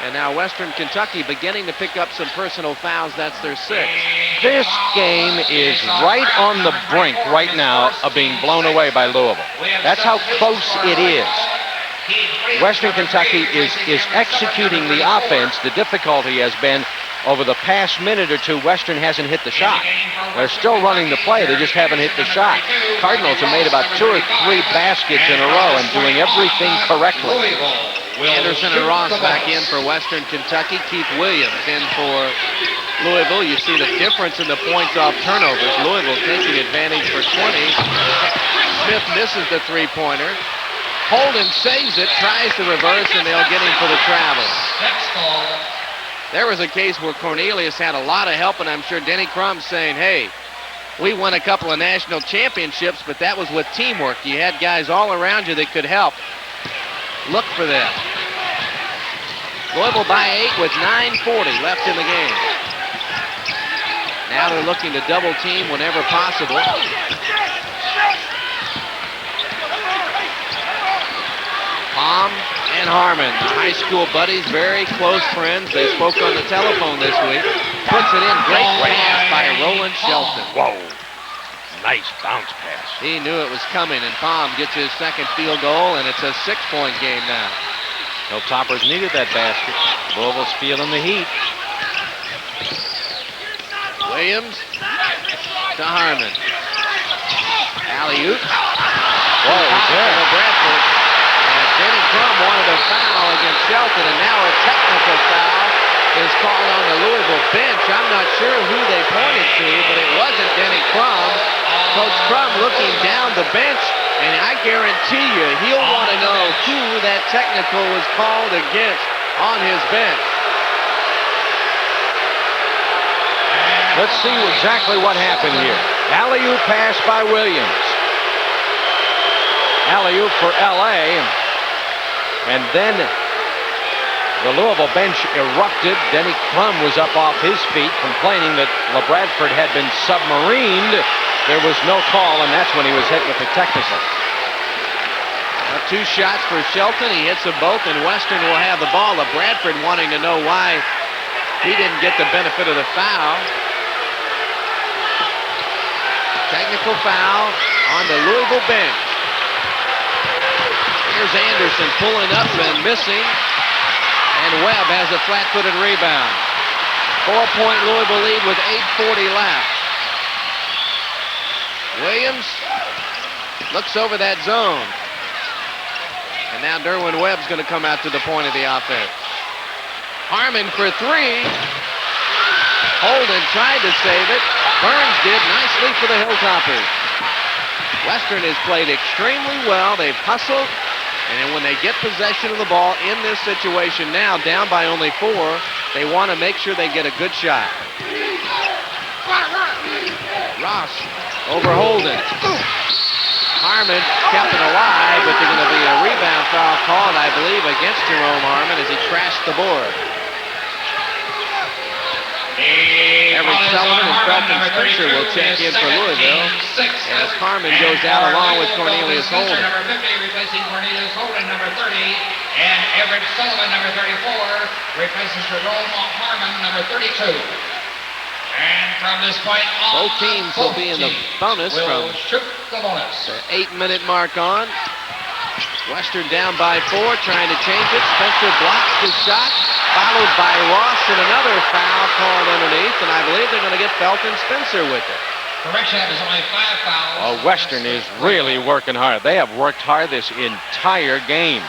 And now Western Kentucky beginning to pick up some personal fouls. That's their 6th. This game is right on the brink right now of being blown away by Louisville. That's how close it is. Western Kentucky is executing the offense. The difficulty has been over the past minute or 2, Western hasn't hit the shot. They're still running the play. They just haven't hit the shot. Cardinals have made about 2 or 3 baskets in a row and doing everything correctly. Anderson and Ross back in for Western Kentucky. Keith Williams in for Louisville. You see the difference in the points off turnovers. Louisville taking advantage for 20. Smith misses the three-pointer. Holden saves it, tries to reverse, and they'll get him for the travel. There was a case where Cornelius had a lot of help, and I'm sure Denny Crum's saying, hey, we won a couple of national championships, but that was with teamwork. You had guys all around you that could help. Look for that. Louisville by 8 with 9:40 left in the game. Now they're looking to double team whenever possible. Palm and Harmon, the high school buddies, very close friends. They spoke on the telephone this week. Puts it in. Great pass by Roland Shelton. Whoa. Nice bounce pass. He knew it was coming, and Palm gets his second field goal, and it's a 6-point game now. Hilltoppers needed that basket. Louisville's feeling the heat. Williams to Harmon. Alley-oop. Whoa, he's there. Bradford. And Denny Crum wanted a foul against Shelton, and now a technical foul is called on the Louisville bench. I'm not sure who they pointed to, but it wasn't Denny Crum. Coach Crum looking down the bench, and I guarantee you he'll want to know who that technical was called against on his bench. Let's see exactly what happened here. Alley-oop pass by Williams. Alley-oop for L.A. And then the Louisville bench erupted. Denny Crum was up off his feet complaining that LaBradford had been submarined. There was no call, and that's when he was hit with the technical. 2 shots for Shelton. He hits them both, and Western will have the ball. LaBradford wanting to know why he didn't get the benefit of the foul. Technical foul on the Louisville bench. Here's Anderson pulling up and missing. And Webb has a flat-footed rebound. 4-point Louisville lead with 8:40 left. Williams looks over that zone. And now Derwin Webb's going to come out to the point of the offense. Harmon for 3. Holden tried to save it. Burns did nicely for the Hilltoppers. Western has played extremely well. They've hustled. And when they get possession of the ball in this situation now, down by only 4, they want to make sure they get a good shot. Ross over Holden. Harmon kept it alive, but there's going to be a rebound foul called, I believe, against Jerome Harmon as he crashed the board. Everett Sullivan and Felton Spencer will check in for Louisville as Harmon goes out along with Cornelius Holden. Number 50 replacing Cornelius Holden, number 30, and Everett Sullivan, number 34, replaces Jerome Harmon, number 32. And from this point on, both teams will be in the bonus from shoot the bonus. The 8-minute mark on. Western down by 4, trying to change it. Spencer blocks the shot, followed by Ross, and another foul called underneath, and I believe they're going to get Felton Spencer with it. Correction, there's only 5 fouls. Western is really working hard. They have worked hard this entire game.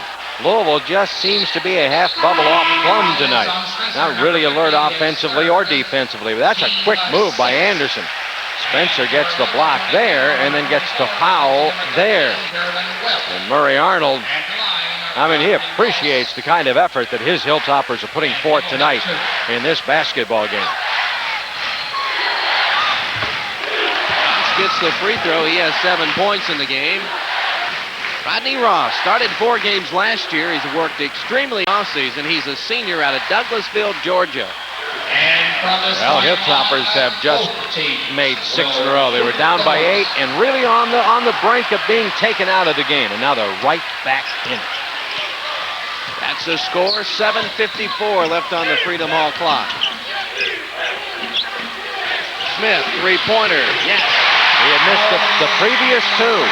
Louisville just seems to be a half bubble off plumb tonight. Not really alert offensively or defensively, but that's a quick move by Anderson. Spencer gets the block there and then gets the foul there. And Murray Arnold, I mean, he appreciates the kind of effort that his Hilltoppers are putting forth tonight in this basketball game. Gets the free throw. He has 7 points in the game. Rodney Ross started 4 games last year. He's worked extremely all season. He's a senior out of Douglasville, Georgia. Well, Hilltoppers have just made 6 in a row. They were down by 8 and really on the brink of being taken out of the game, and now they're right back in it. That's the score. 7:54 left on the Freedom Hall clock. Smith, 3-pointer. Yes. He had missed the previous 2.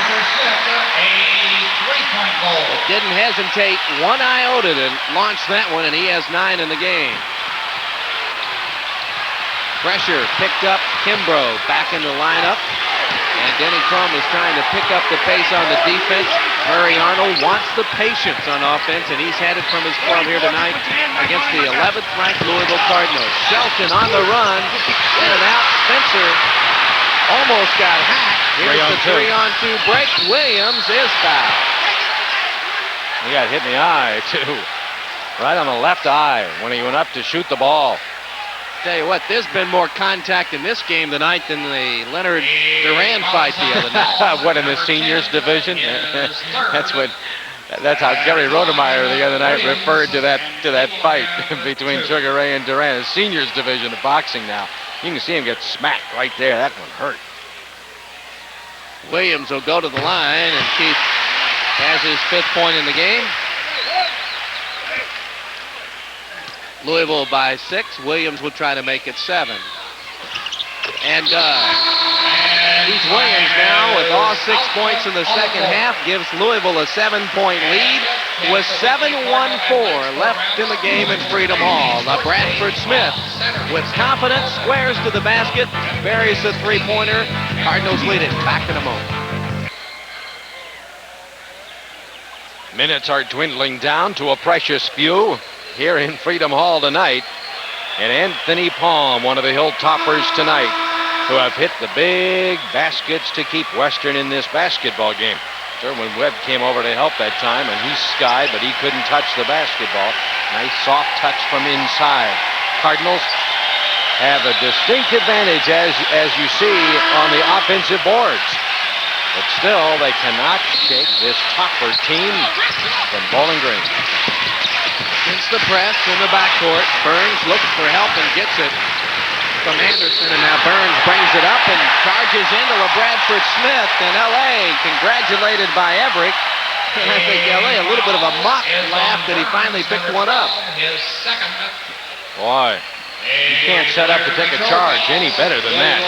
But didn't hesitate 1 iota to launch that one, and he has 9 in the game. Pressure picked up. Kimbrough back in the lineup. And Denny Crum is trying to pick up the pace on the defense. Murray Arnold wants the patience on offense, and he's had it from his club here tonight against the 11th-ranked Louisville Cardinals. Shelton on the run. In and out. Spencer almost got hacked. Here's the 3-on-2 break. Williams is fouled. He got hit in the eye, too. Right on the left eye when he went up to shoot the ball. Tell you what, there's been more contact in this game tonight than the Leonard Duran fight the other night. What, in the seniors division? That's how Gary Rodemeyer the other night referred to that fight between Sugar Ray and Duran. The seniors division of boxing now. You can see him get smacked right there. That one hurt. Williams will go to the line, and Keith has his 5th point in the game. Louisville by 6. Williams will try to make it 7. And Keith Williams now with all 6 points in the second half gives Louisville a 7-point lead with 7:14 left in the game in Freedom Hall. Now Bradford Smith with confidence squares to the basket, buries the three-pointer. Cardinals lead it. Back in a moment. Minutes are dwindling down to a precious few here in Freedom Hall tonight. And Anthony Palm, one of the Hilltoppers tonight, who have hit the big baskets to keep Western in this basketball game. Sherwin Webb came over to help that time, and he skied, but he couldn't touch the basketball. Nice soft touch from inside. Cardinals have a distinct advantage, as you see, on the offensive boards. But still, they cannot shake this Topper team from Bowling Green. Against the press in the backcourt. Burns looks for help and gets it from Anderson, and now Burns brings it up and charges into Bradford Smith, and L.A. congratulated by Everett. And I think L.A. a little bit of a mock laugh that he finally picked one up. Boy, you can't set up to take a charge any better than that.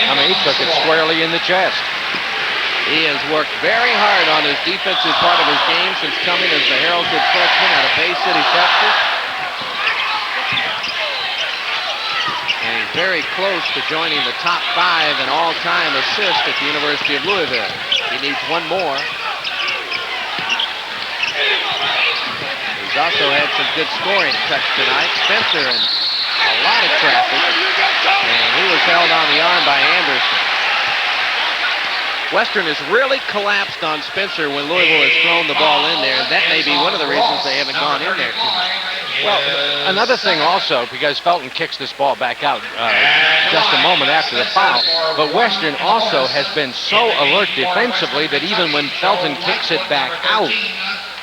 I mean, he took it squarely in the chest. He has worked very hard on his defensive part of his game since coming as the heralded freshman out of Bay City, Texas. And he's very close to joining the top 5 in all-time assists at the University of Louisville. He needs one more. He's also had some good scoring touch tonight. Spencer and a lot of traffic. And he was held on the arm by Anderson. Western has really collapsed on Spencer when Louisville has thrown the ball in there. That may be one of the reasons they haven't gone in there too much. Well, another thing also, because Felton kicks this ball back out just a moment after the foul, but Western also has been so alert defensively that even when Felton kicks it back out,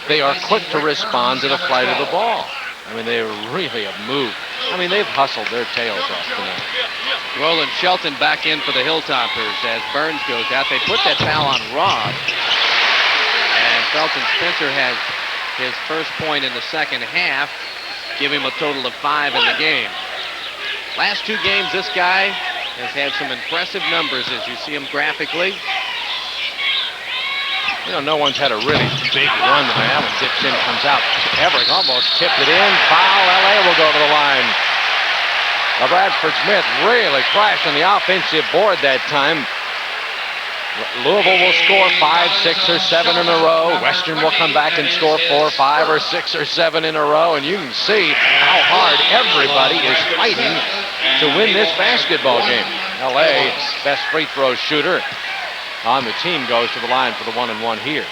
they are quick to respond to the flight of the ball. I mean, they really have moved. I mean, they've hustled their tails off tonight. Roland Shelton back in for the Hilltoppers as Burns goes out. They put that foul on Ross. And Felton Spencer has his first point in the second half, give him a total of 5 in the game. Last 2 games, this guy has had some impressive numbers as you see him graphically. You know, no one's had a really big run tonight. That one dips in, comes out. Everett almost tipped it in. Foul. L.A. will go to the line. Bradford Smith really crashed on the offensive board that time. Louisville will score 5, 6, or 7 in a row. Western will come back and score 4, 5, or 6, or 7 in a row. And you can see how hard everybody is fighting to win this basketball game. L.A., best free throw shooter on the team, goes to the line for the 1-and-1 here.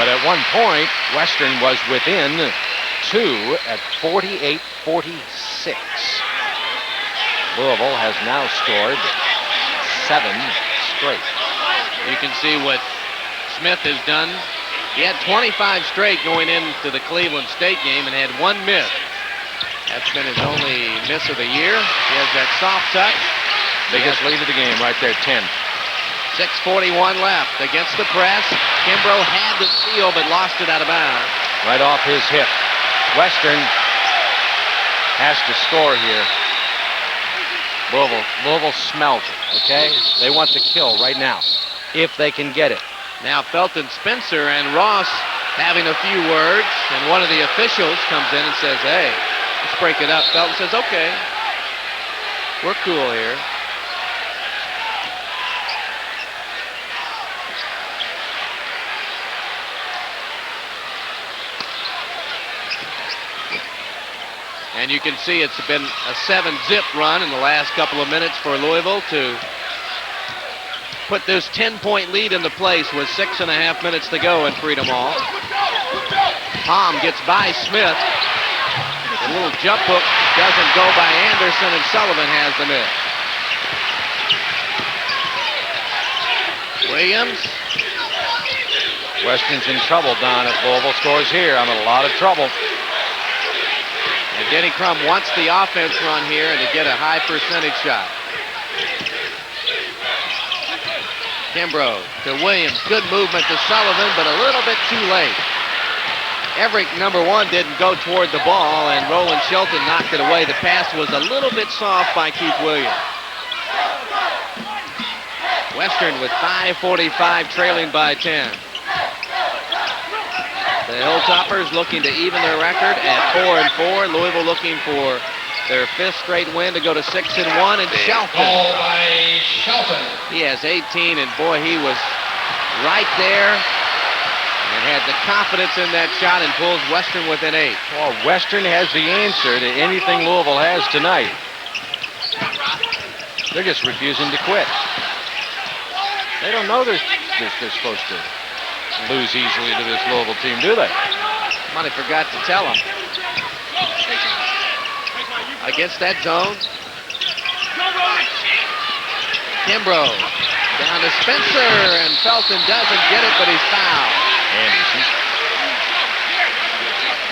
But at one point, Western was within 2 at 48-46. Louisville has now scored 7 straight. You can see what Smith has done. He had 25 straight going into the Cleveland State game and had 1 miss. That's been his only miss of the year. He has that soft touch. Biggest lead of the game right there, 10. 6:41 left against the press. Kimbrough had the steal but lost it out of bounds. Right off his hip. Western has to score here. Louisville smells it, okay? They want the kill right now, if they can get it. Now Felton Spencer and Ross having a few words, and one of the officials comes in and says, hey, let's break it up. Felton says, okay, we're cool here. And you can see it's been a 7-zip run in the last couple of minutes for Louisville to put this 10-point lead into place with 6.5 minutes to go in Freedom Hall. Palm gets by Smith. A little jump hook doesn't go by Anderson, and Sullivan has the miss. Williams. Western's in trouble, Don, if Louisville scores here. I'm in a lot of trouble. And Denny Crum wants the offense run here and to get a high percentage shot. Kimbrough to Williams. Good movement to Sullivan, but a little bit too late. Everett, number one, didn't go toward the ball, and Roland Shelton knocked it away. The pass was a little bit soft by Keith Williams. Western with 5:45 trailing by 10. The Hilltoppers looking to even their record at 4-4. Louisville looking for their 5th straight win to go to 6-1. And Shelton. Ball by Shelton. He has 18, and boy, he was right there and had the confidence in that shot and pulls Western within 8. Well, Western has the answer to anything Louisville has tonight. They're just refusing to quit. They don't know they're supposed to lose easily to this Louisville team, do they? Money forgot to tell them. Against that zone. Kimbrough down to Spencer, and Felton doesn't get it, but he's fouled. Anderson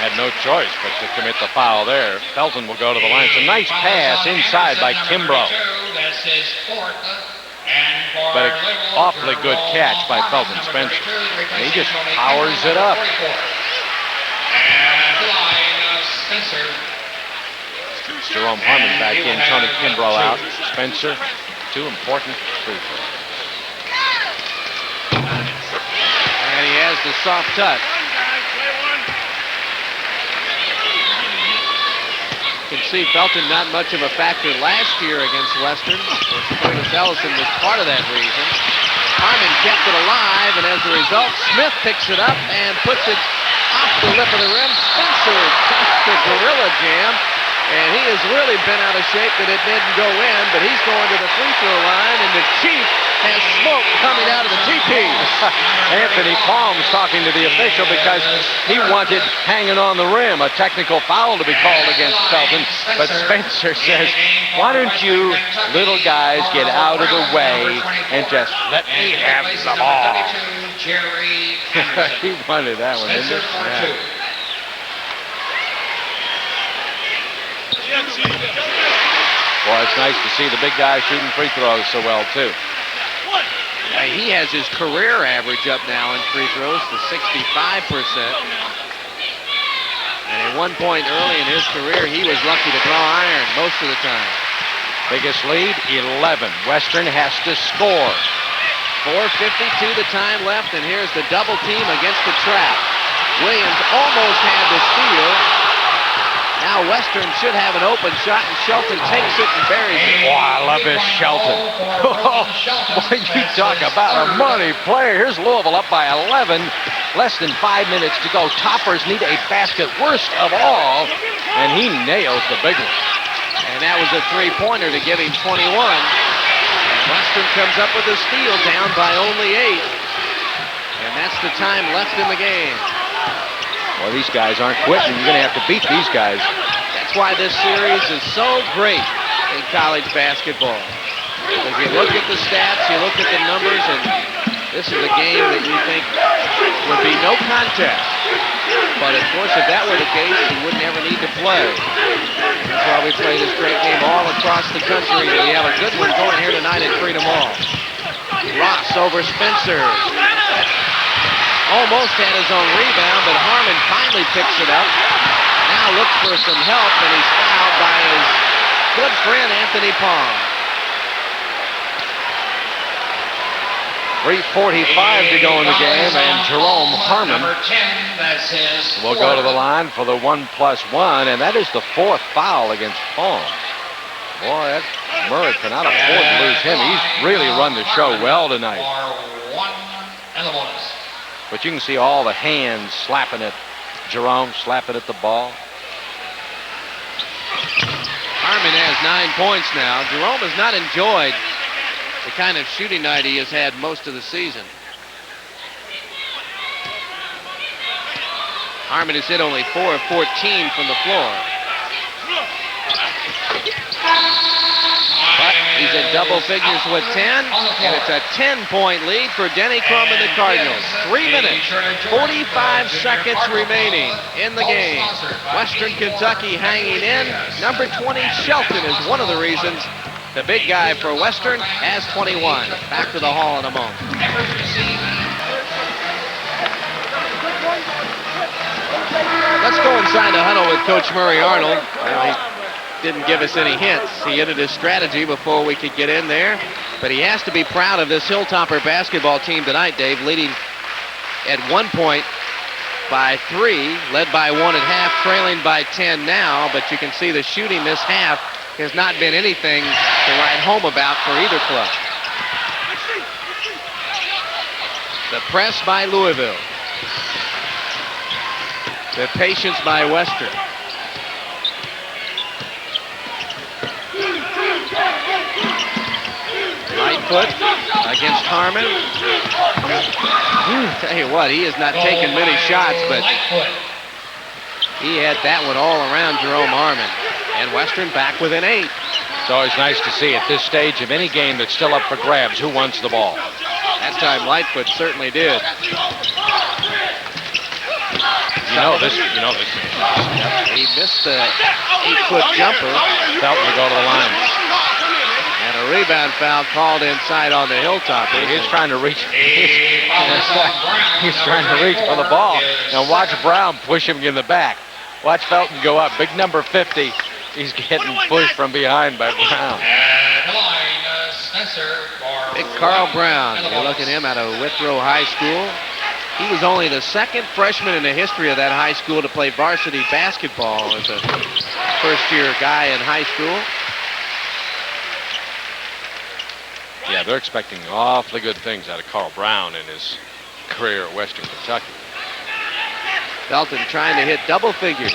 had no choice but to commit the foul there. Felton will go to the line. It's a nice pass inside by Kimbrough. That's his 4th. But an awfully good catch by Felton Spencer. And he just powers it up. And the line of Spencer. Jerome Harmon back in, Tony Kimbrough out. Spencer, 2 important free throws. And he has the soft touch. You can see Felton not much of a factor last year against Western. Curtis Ellison was part of that reason. Harmon kept it alive, and as a result, Smith picks it up and puts it off the lip of the rim. Spencer touched the gorilla jam, and he has really been out of shape that it didn't go in, but he's going to the free throw line, and the Chief has smoke coming out of the TP. Anthony Palm's talking to the official because he wanted hanging on the rim, a technical foul to be called against Felton. But Spencer says, why don't you little guys get out of the way and just let me have the ball. He wanted that one, didn't he? Yeah. Boy, it's nice to see the big guy shooting free throws so well, too. He has his career average up now in free throws to 65%. And at one point early in his career, he was lucky to draw iron most of the time. Biggest lead, 11. Western has to score. 4:52 the time left, and here's the double team against the trap. Williams almost had the steal. Now Western should have an open shot, and Shelton takes it and buries it. Oh, I love this Shelton. Boy, you talk about a money player. Here's Louisville up by 11. Less than 5 minutes to go. Toppers need a basket, worst of all, and he nails the big one. And that was a three-pointer to give him 21. And Western comes up with a steal, down by only 8. And that's the time left in the game. Well, these guys aren't quitting. You're going to have to beat these guys. That's why this series is so great in college basketball. Because you look at the stats, you look at the numbers, and this is a game that you think would be no contest. But, of course, if that were the case, you wouldn't ever need to play. That's why we play this great game all across the country. We have a good one going here tonight at Freedom Hall. Ross over Spencer. Almost had his own rebound, but Harmon finally picks it up. Now looks for some help, and he's fouled by his good friend Anthony Palm. 3:45 to go in the game, and Jerome Harmon will go to the line for the 1+1, and that is the 4th foul against Palm. Boy, Murray cannot afford to lose him. He's really run the show well tonight. But you can see all the hands slapping at Jerome, slapping at the ball. Harmon has 9 points now. Jerome has not enjoyed the kind of shooting night he has had most of the season. Harmon has hit only 4 of 14 from the floor. But he's in double figures with 10, and it's a 10-point lead for Denny Crum and the Cardinals. 3 minutes, 45 seconds remaining in the game. Western Kentucky hanging in. Number 20, Shelton, is one of the reasons the big guy for Western has 21. Back to the hall in a moment. Let's go inside the huddle with Coach Murray Arnold. Well, he didn't give us any hints. He ended his strategy before we could get in there. But he has to be proud of this Hilltopper basketball team tonight, Dave, leading at 1 point by 3, led by 1 at half, trailing by 10 now. But you can see the shooting this half has not been anything to write home about for either club. The press by Louisville. The patience by Western. Lightfoot against Harmon. Tell you what, he has not taken many shots, but he had that one all around Jerome Harmon. And Western back within 8. It's always nice to see at this stage of any game that's still up for grabs who wants the ball. That time Lightfoot certainly did. You know this. He missed the 8-foot jumper. Felton will go to the line. And a rebound foul called inside on the Hilltop. He's trying to reach. He's trying to reach for the ball. Now watch Brown push him in the back. Watch Felton go up. Big number 50. He's getting pushed from behind by Brown. Big Carl Brown. You look at him out of Withrow High School. He was only the second freshman in the history of that high school to play varsity basketball as a first-year guy in high school. Yeah, they're expecting awfully good things out of Carl Brown in his career at Western Kentucky. Felton trying to hit double figures.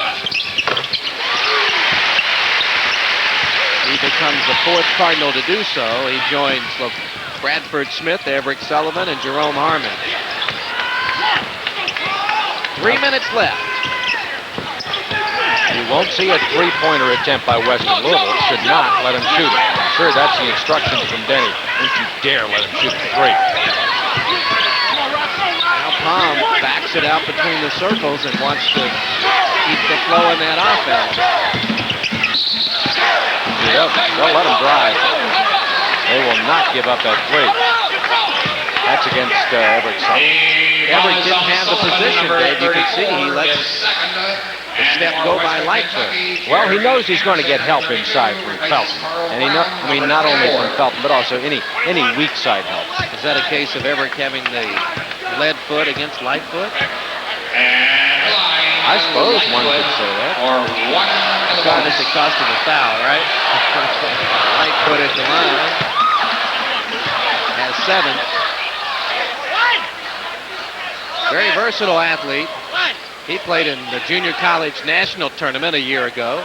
He becomes the 4th Cardinal to do so. He joins Bradford Smith, Everett Sullivan, and Jerome Harmon. 3 minutes left. You won't see a three-pointer attempt by Western. Louisville should not let him shoot it. I'm sure that's the instructions from Denny. Don't you dare let him shoot a 3. Now Palm backs it out between the circles and wants to keep the flow in that offense. They'll let him drive. They will not give up that 3. That's against Everett Sullivan. Everett didn't have the position, Dave. You can see he lets the step go by Lightfoot. Well, he knows he's going to get help inside from Felton. And not only from Felton, but also any weak side help. Is that a case of Everett having the lead foot against Lightfoot? I suppose one could say that. God, this it cost him a foul, right? Lightfoot at the line. Has 7. Very versatile athlete. He played in the junior college national tournament a year ago.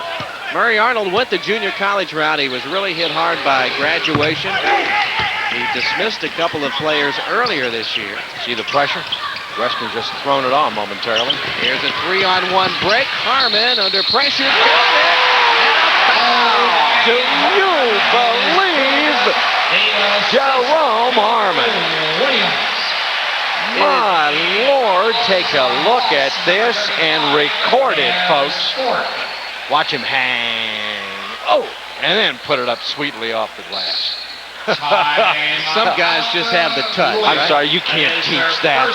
Murray Arnold went the junior college route. He was really hit hard by graduation. He dismissed a couple of players earlier this year. See the pressure? Western just thrown it on momentarily. Here's a 3-on-1 break. Harmon under pressure. And a foul. Do you believe Jerome Harmon? My Lord, take a look at this and record it, folks. Watch him hang. Oh, and then put it up sweetly off the glass. Some guys just have the touch. I'm right? sorry, you can't teach that.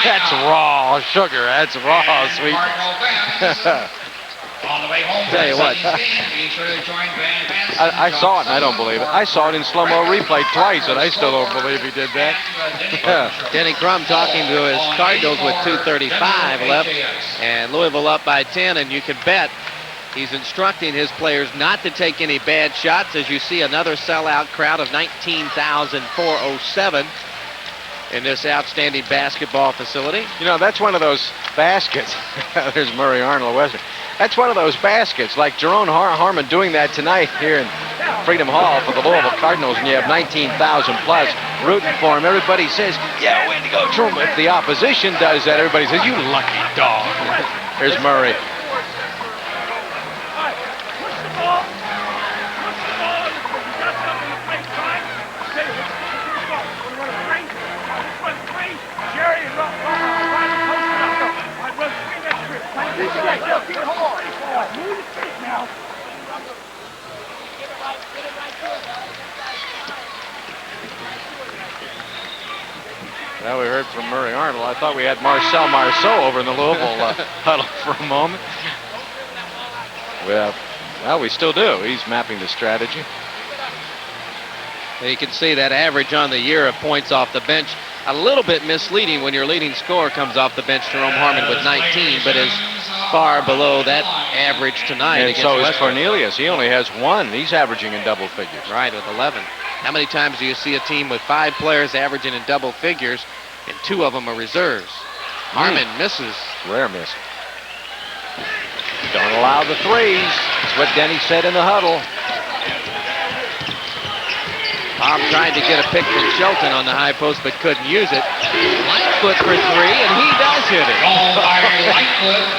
That's raw sugar. That's raw sweetness. On the way home, Tell you what. be sure to join Van Vance. I saw it and I don't believe it. I saw it in slow-mo replay twice and I still don't believe he did that. Denny Crum talking to his Cardinals with 2:35 left, and Louisville up by 10, and you can bet he's instructing his players not to take any bad shots. As you see, another sellout crowd of 19,407 in this outstanding basketball facility. You know, that's one of those baskets. There's Murray Arnold Western. That's one of those baskets, like Jerome Harmon doing that tonight here in Freedom Hall for the Louisville Cardinals, and you have 19,000 plus rooting for him. Everybody says, yeah, way to go, Jerome. If the opposition does that, everybody says, you lucky dog. Here's Murray. Well, we heard from Murray Arnold. I thought we had Marcel Marceau over in the Louisville huddle for a moment. Well, we still do. He's mapping the strategy. You can see that average on the year of points off the bench. A little bit misleading when your leading scorer comes off the bench, Jerome Harmon, with 19, but is far below that average tonight. And so is Western. Cornelius. He only has 1. He's averaging in double figures. Right, with 11. How many times do you see a team with 5 players averaging in double figures, and 2 of them are reserves? Harmon misses. Rare miss. Don't allow the threes. That's what Denny said in the huddle. Tom tried to get a pick from Shelton on the high post, but couldn't use it. Lightfoot for 3, and he does hit it.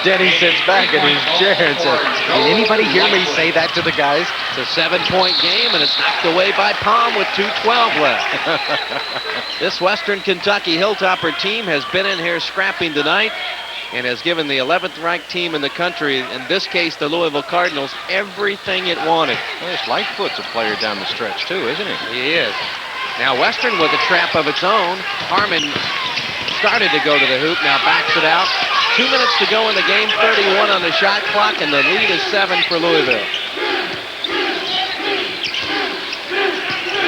Denny sits back in his chair and says, "Did anybody hear me say that to the guys?" It's a 7-point game, and it's knocked away by Palm with 2:12 left. This Western Kentucky Hilltopper team has been in here scrapping tonight and has given the 11th ranked team in the country, in this case the Louisville Cardinals, everything it wanted. Well, this Lightfoot's a player down the stretch too, isn't he? He is. Now Western with a trap of its own. Harmon started to go to the hoop, now backs it out. 2 minutes to go in the game, 31 on the shot clock, and the lead is 7 for Louisville.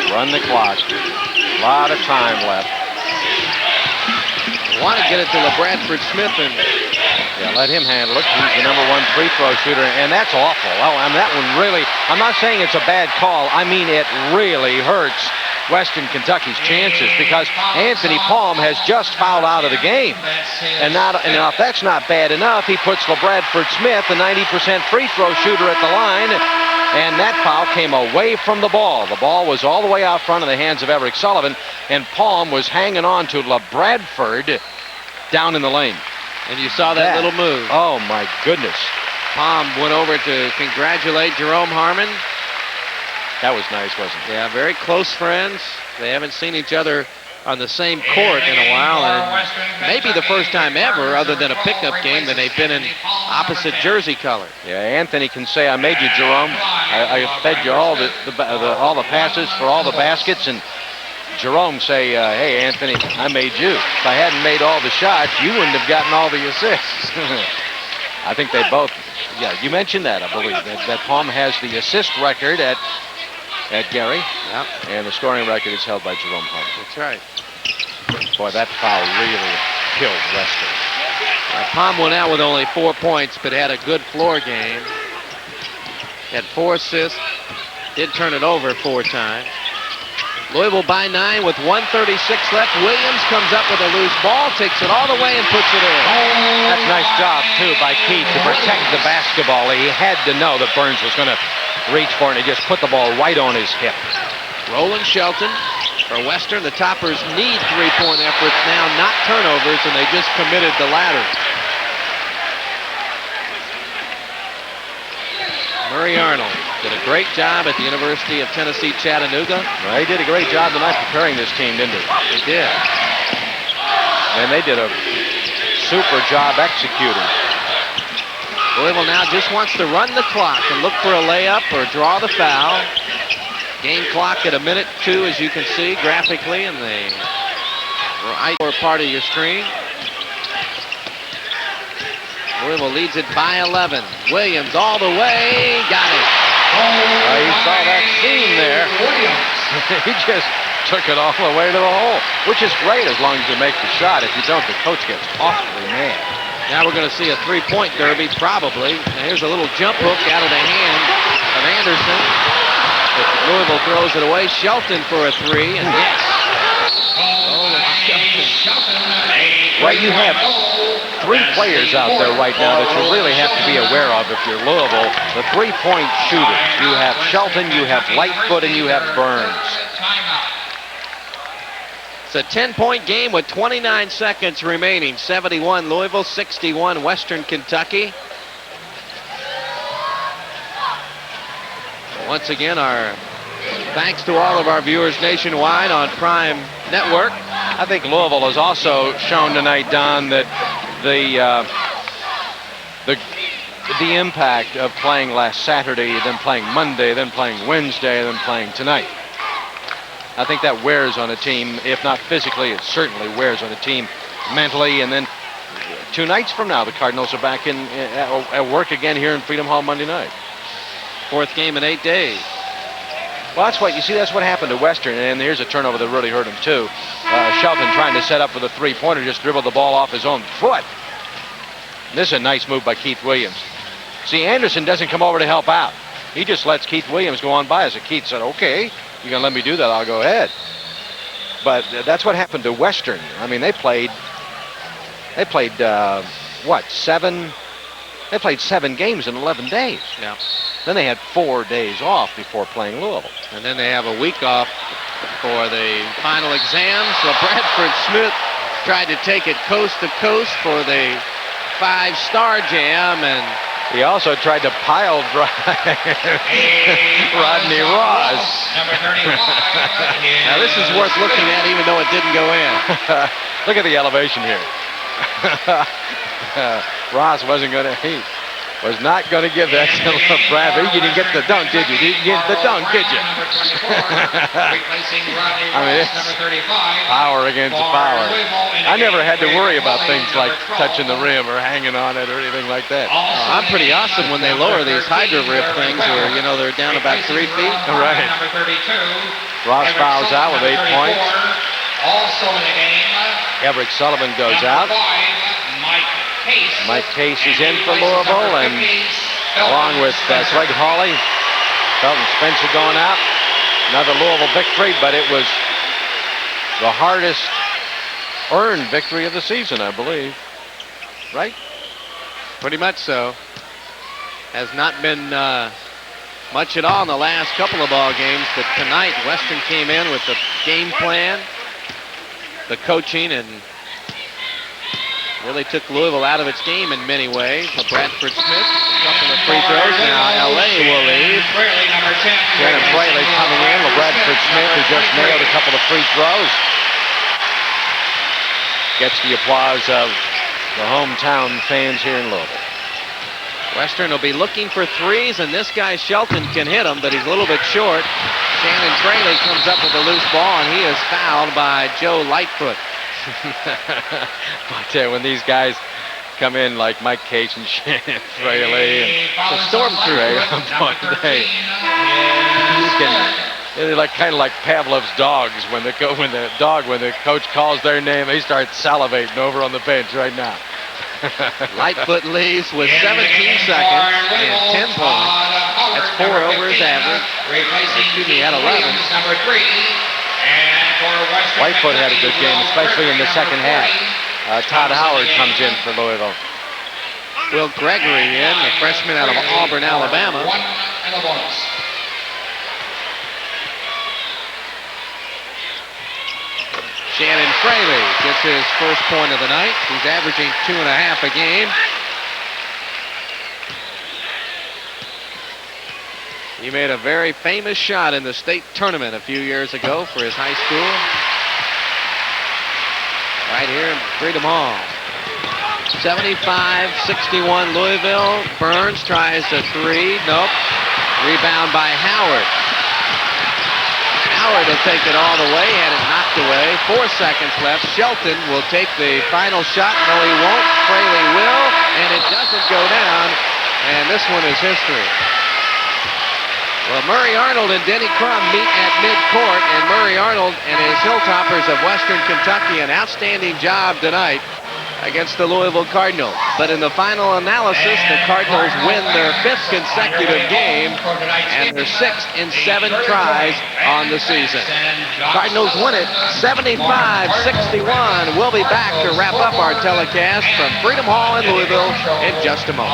Run the clock. A lot of time left. Want to get it to LeBradford Smith, and yeah, let him handle it. He's the #1 free throw shooter, and that's awful. Well, that one really, I'm not saying it's a bad call. I mean, it really hurts Western Kentucky's chances because Anthony Palm has just fouled out of the game. And now if that's not bad enough, he puts LeBradford Smith, the 90% free throw shooter, at the line. And that foul came away from the ball. The ball was all the way out front in the hands of Everett Sullivan, and Palm was hanging on to LeBradford down in the lane. And you saw that little move. Oh, my goodness. Palm went over to congratulate Jerome Harmon. That was nice, wasn't it? Yeah, very close friends. They haven't seen each other on the same court in a while, and maybe the first time ever, other than a pickup game, that they've been in opposite jersey color. Yeah, Anthony can say, "I made you, Jerome. I fed you all the passes for all the baskets," and Jerome say, "Hey, Anthony, I made you. If I hadn't made all the shots, you wouldn't have gotten all the assists." I think they both. Yeah, you mentioned that, I believe, that Palm has the assist record at Gary. Yep. And the scoring record is held by Jerome Harmon. That's right. Boy, that foul really killed Western. Palm went out with only 4 points, but had a good floor game. Had 4 assists. Did turn it over 4 times. Louisville by 9 with 1:36 left. Williams comes up with a loose ball, takes it all the way and puts it in. That's a nice job, too, by Keith to protect the basketball. He had to know that Burns was going to reach for it, and he just put the ball right on his hip. Roland Shelton for Western. The Toppers need 3-point efforts now, not turnovers, and they just committed the latter. Murray Arnold did a great job at the University of Tennessee, Chattanooga. Well, he did a great job tonight preparing this team, didn't he? He did. And they did a super job executing. Louisville now just wants to run the clock and look for a layup or draw the foul. Game clock at 1:02, as you can see graphically in the right part of your screen. Louisville leads it by 11. Williams all the way, got it. You saw that seam there. He just took it all the way to the hole, which is great as long as you make the shot. If you don't, the coach gets awfully mad. Now we're going to see a 3-point derby, probably. Now here's a little jump hook out of the hand of Anderson. But Louisville throws it away. Shelton for a 3, and yes. Well, you have 3 players out there right now that you really have to be aware of if you're Louisville. The 3-point shooters. You have Shelton, you have Lightfoot, and you have Burns. It's a 10-point game with 29 seconds remaining. 71 Louisville, 61 Western Kentucky. Once again, our thanks to all of our viewers nationwide on Prime Network. I think Louisville has also shown tonight, Don, that the impact of playing last Saturday, then playing Monday, then playing Wednesday, then playing tonight. I think that wears on a team. If not physically, it certainly wears on a team mentally. And then 2 nights from now, the Cardinals are back at work again here in Freedom Hall Monday night. 4th game in 8 days. Well, that's what you see. That's what happened to Western, and here's a turnover that really hurt him too. Shelton trying to set up for the 3-pointer, just dribbled the ball off his own foot. This is a nice move by Keith Williams. See, Anderson doesn't come over to help out. He just lets Keith Williams go on by. So Keith said, "Okay, you're gonna let me do that? I'll go ahead." But that's what happened to Western. I mean, they played what, 7? They played 7 games in 11 days. Yeah. Then they had 4 days off before playing Louisville. And then they have a week off for the final exams. So Bradford Smith tried to take it coast to coast for the 5-star jam, and he also tried to pile drive Rodney Ross. Number 35. Now this is worth looking at, even though it didn't go in. Look at the elevation here. Ross was not going to give that to Bradford. You didn't get the dunk, did you? You didn't get the dunk, did you? I mean, it's power against power. I never had to worry about things like touching the rim or hanging on it or anything like that. I'm pretty awesome when they lower these Hydro Rip things where, you know, they're down about 3 feet. Right. Ross fouls out with 8 points. Also in the game, Everett Sullivan goes out. Mike Case is in for Louisville, and along with Craig Hawley, Felton Spencer going out. Another Louisville victory, but it was the hardest earned victory of the season, I believe. Right? Pretty much so. Has not been much at all in the last couple of ball games, but tonight Western came in with the game plan, the coaching, and really took Louisville out of its game in many ways. So Bradford Smith, a couple of free throws. Now LA will leave. Shannon Fraley coming in. Bradford Smith, who just nailed a couple of free throws, gets the applause of the hometown fans here in Louisville. Western will be looking for threes, and this guy Shelton can hit them, but he's a little bit short. Shannon Fraley comes up with a loose ball, and he is fouled by Joe Lightfoot. But when these guys come in like Mike Case and Shannon Fraley and the Stormtrooper, they're like kind of like Pavlov's dogs. When the coach calls their name, they start salivating over on the bench right now. Lightfoot leaves with 17 seconds and 10 points. That's 4 over his average. Excuse me, at 11. Lightfoot had a good game, especially in the second half. Todd Howard comes in for Louisville. Will Gregory in, the freshman out of Auburn, Alabama. Shannon Fraley gets his first point of the night. He's averaging 2.5 a game. He made a very famous shot in the state tournament a few years ago for his high school. Right here in Freedom Hall. 75-61 Louisville. Burns tries a 3. Nope. Rebound by Howard. Howard will take it all the way, had it knocked away. 4 seconds left. Shelton will take the final shot. No, he won't. Fraley will, and it doesn't go down. And this one is history. Well, Murray Arnold and Denny Crum meet at midcourt, and Murray Arnold and his Hilltoppers of Western Kentucky, an outstanding job tonight against the Louisville Cardinals. But in the final analysis, the Cardinals win their 5th consecutive game and their 6th in 7 tries on the season. Cardinals win it 75-61. We'll be back to wrap up our telecast from Freedom Hall in Louisville in just a moment.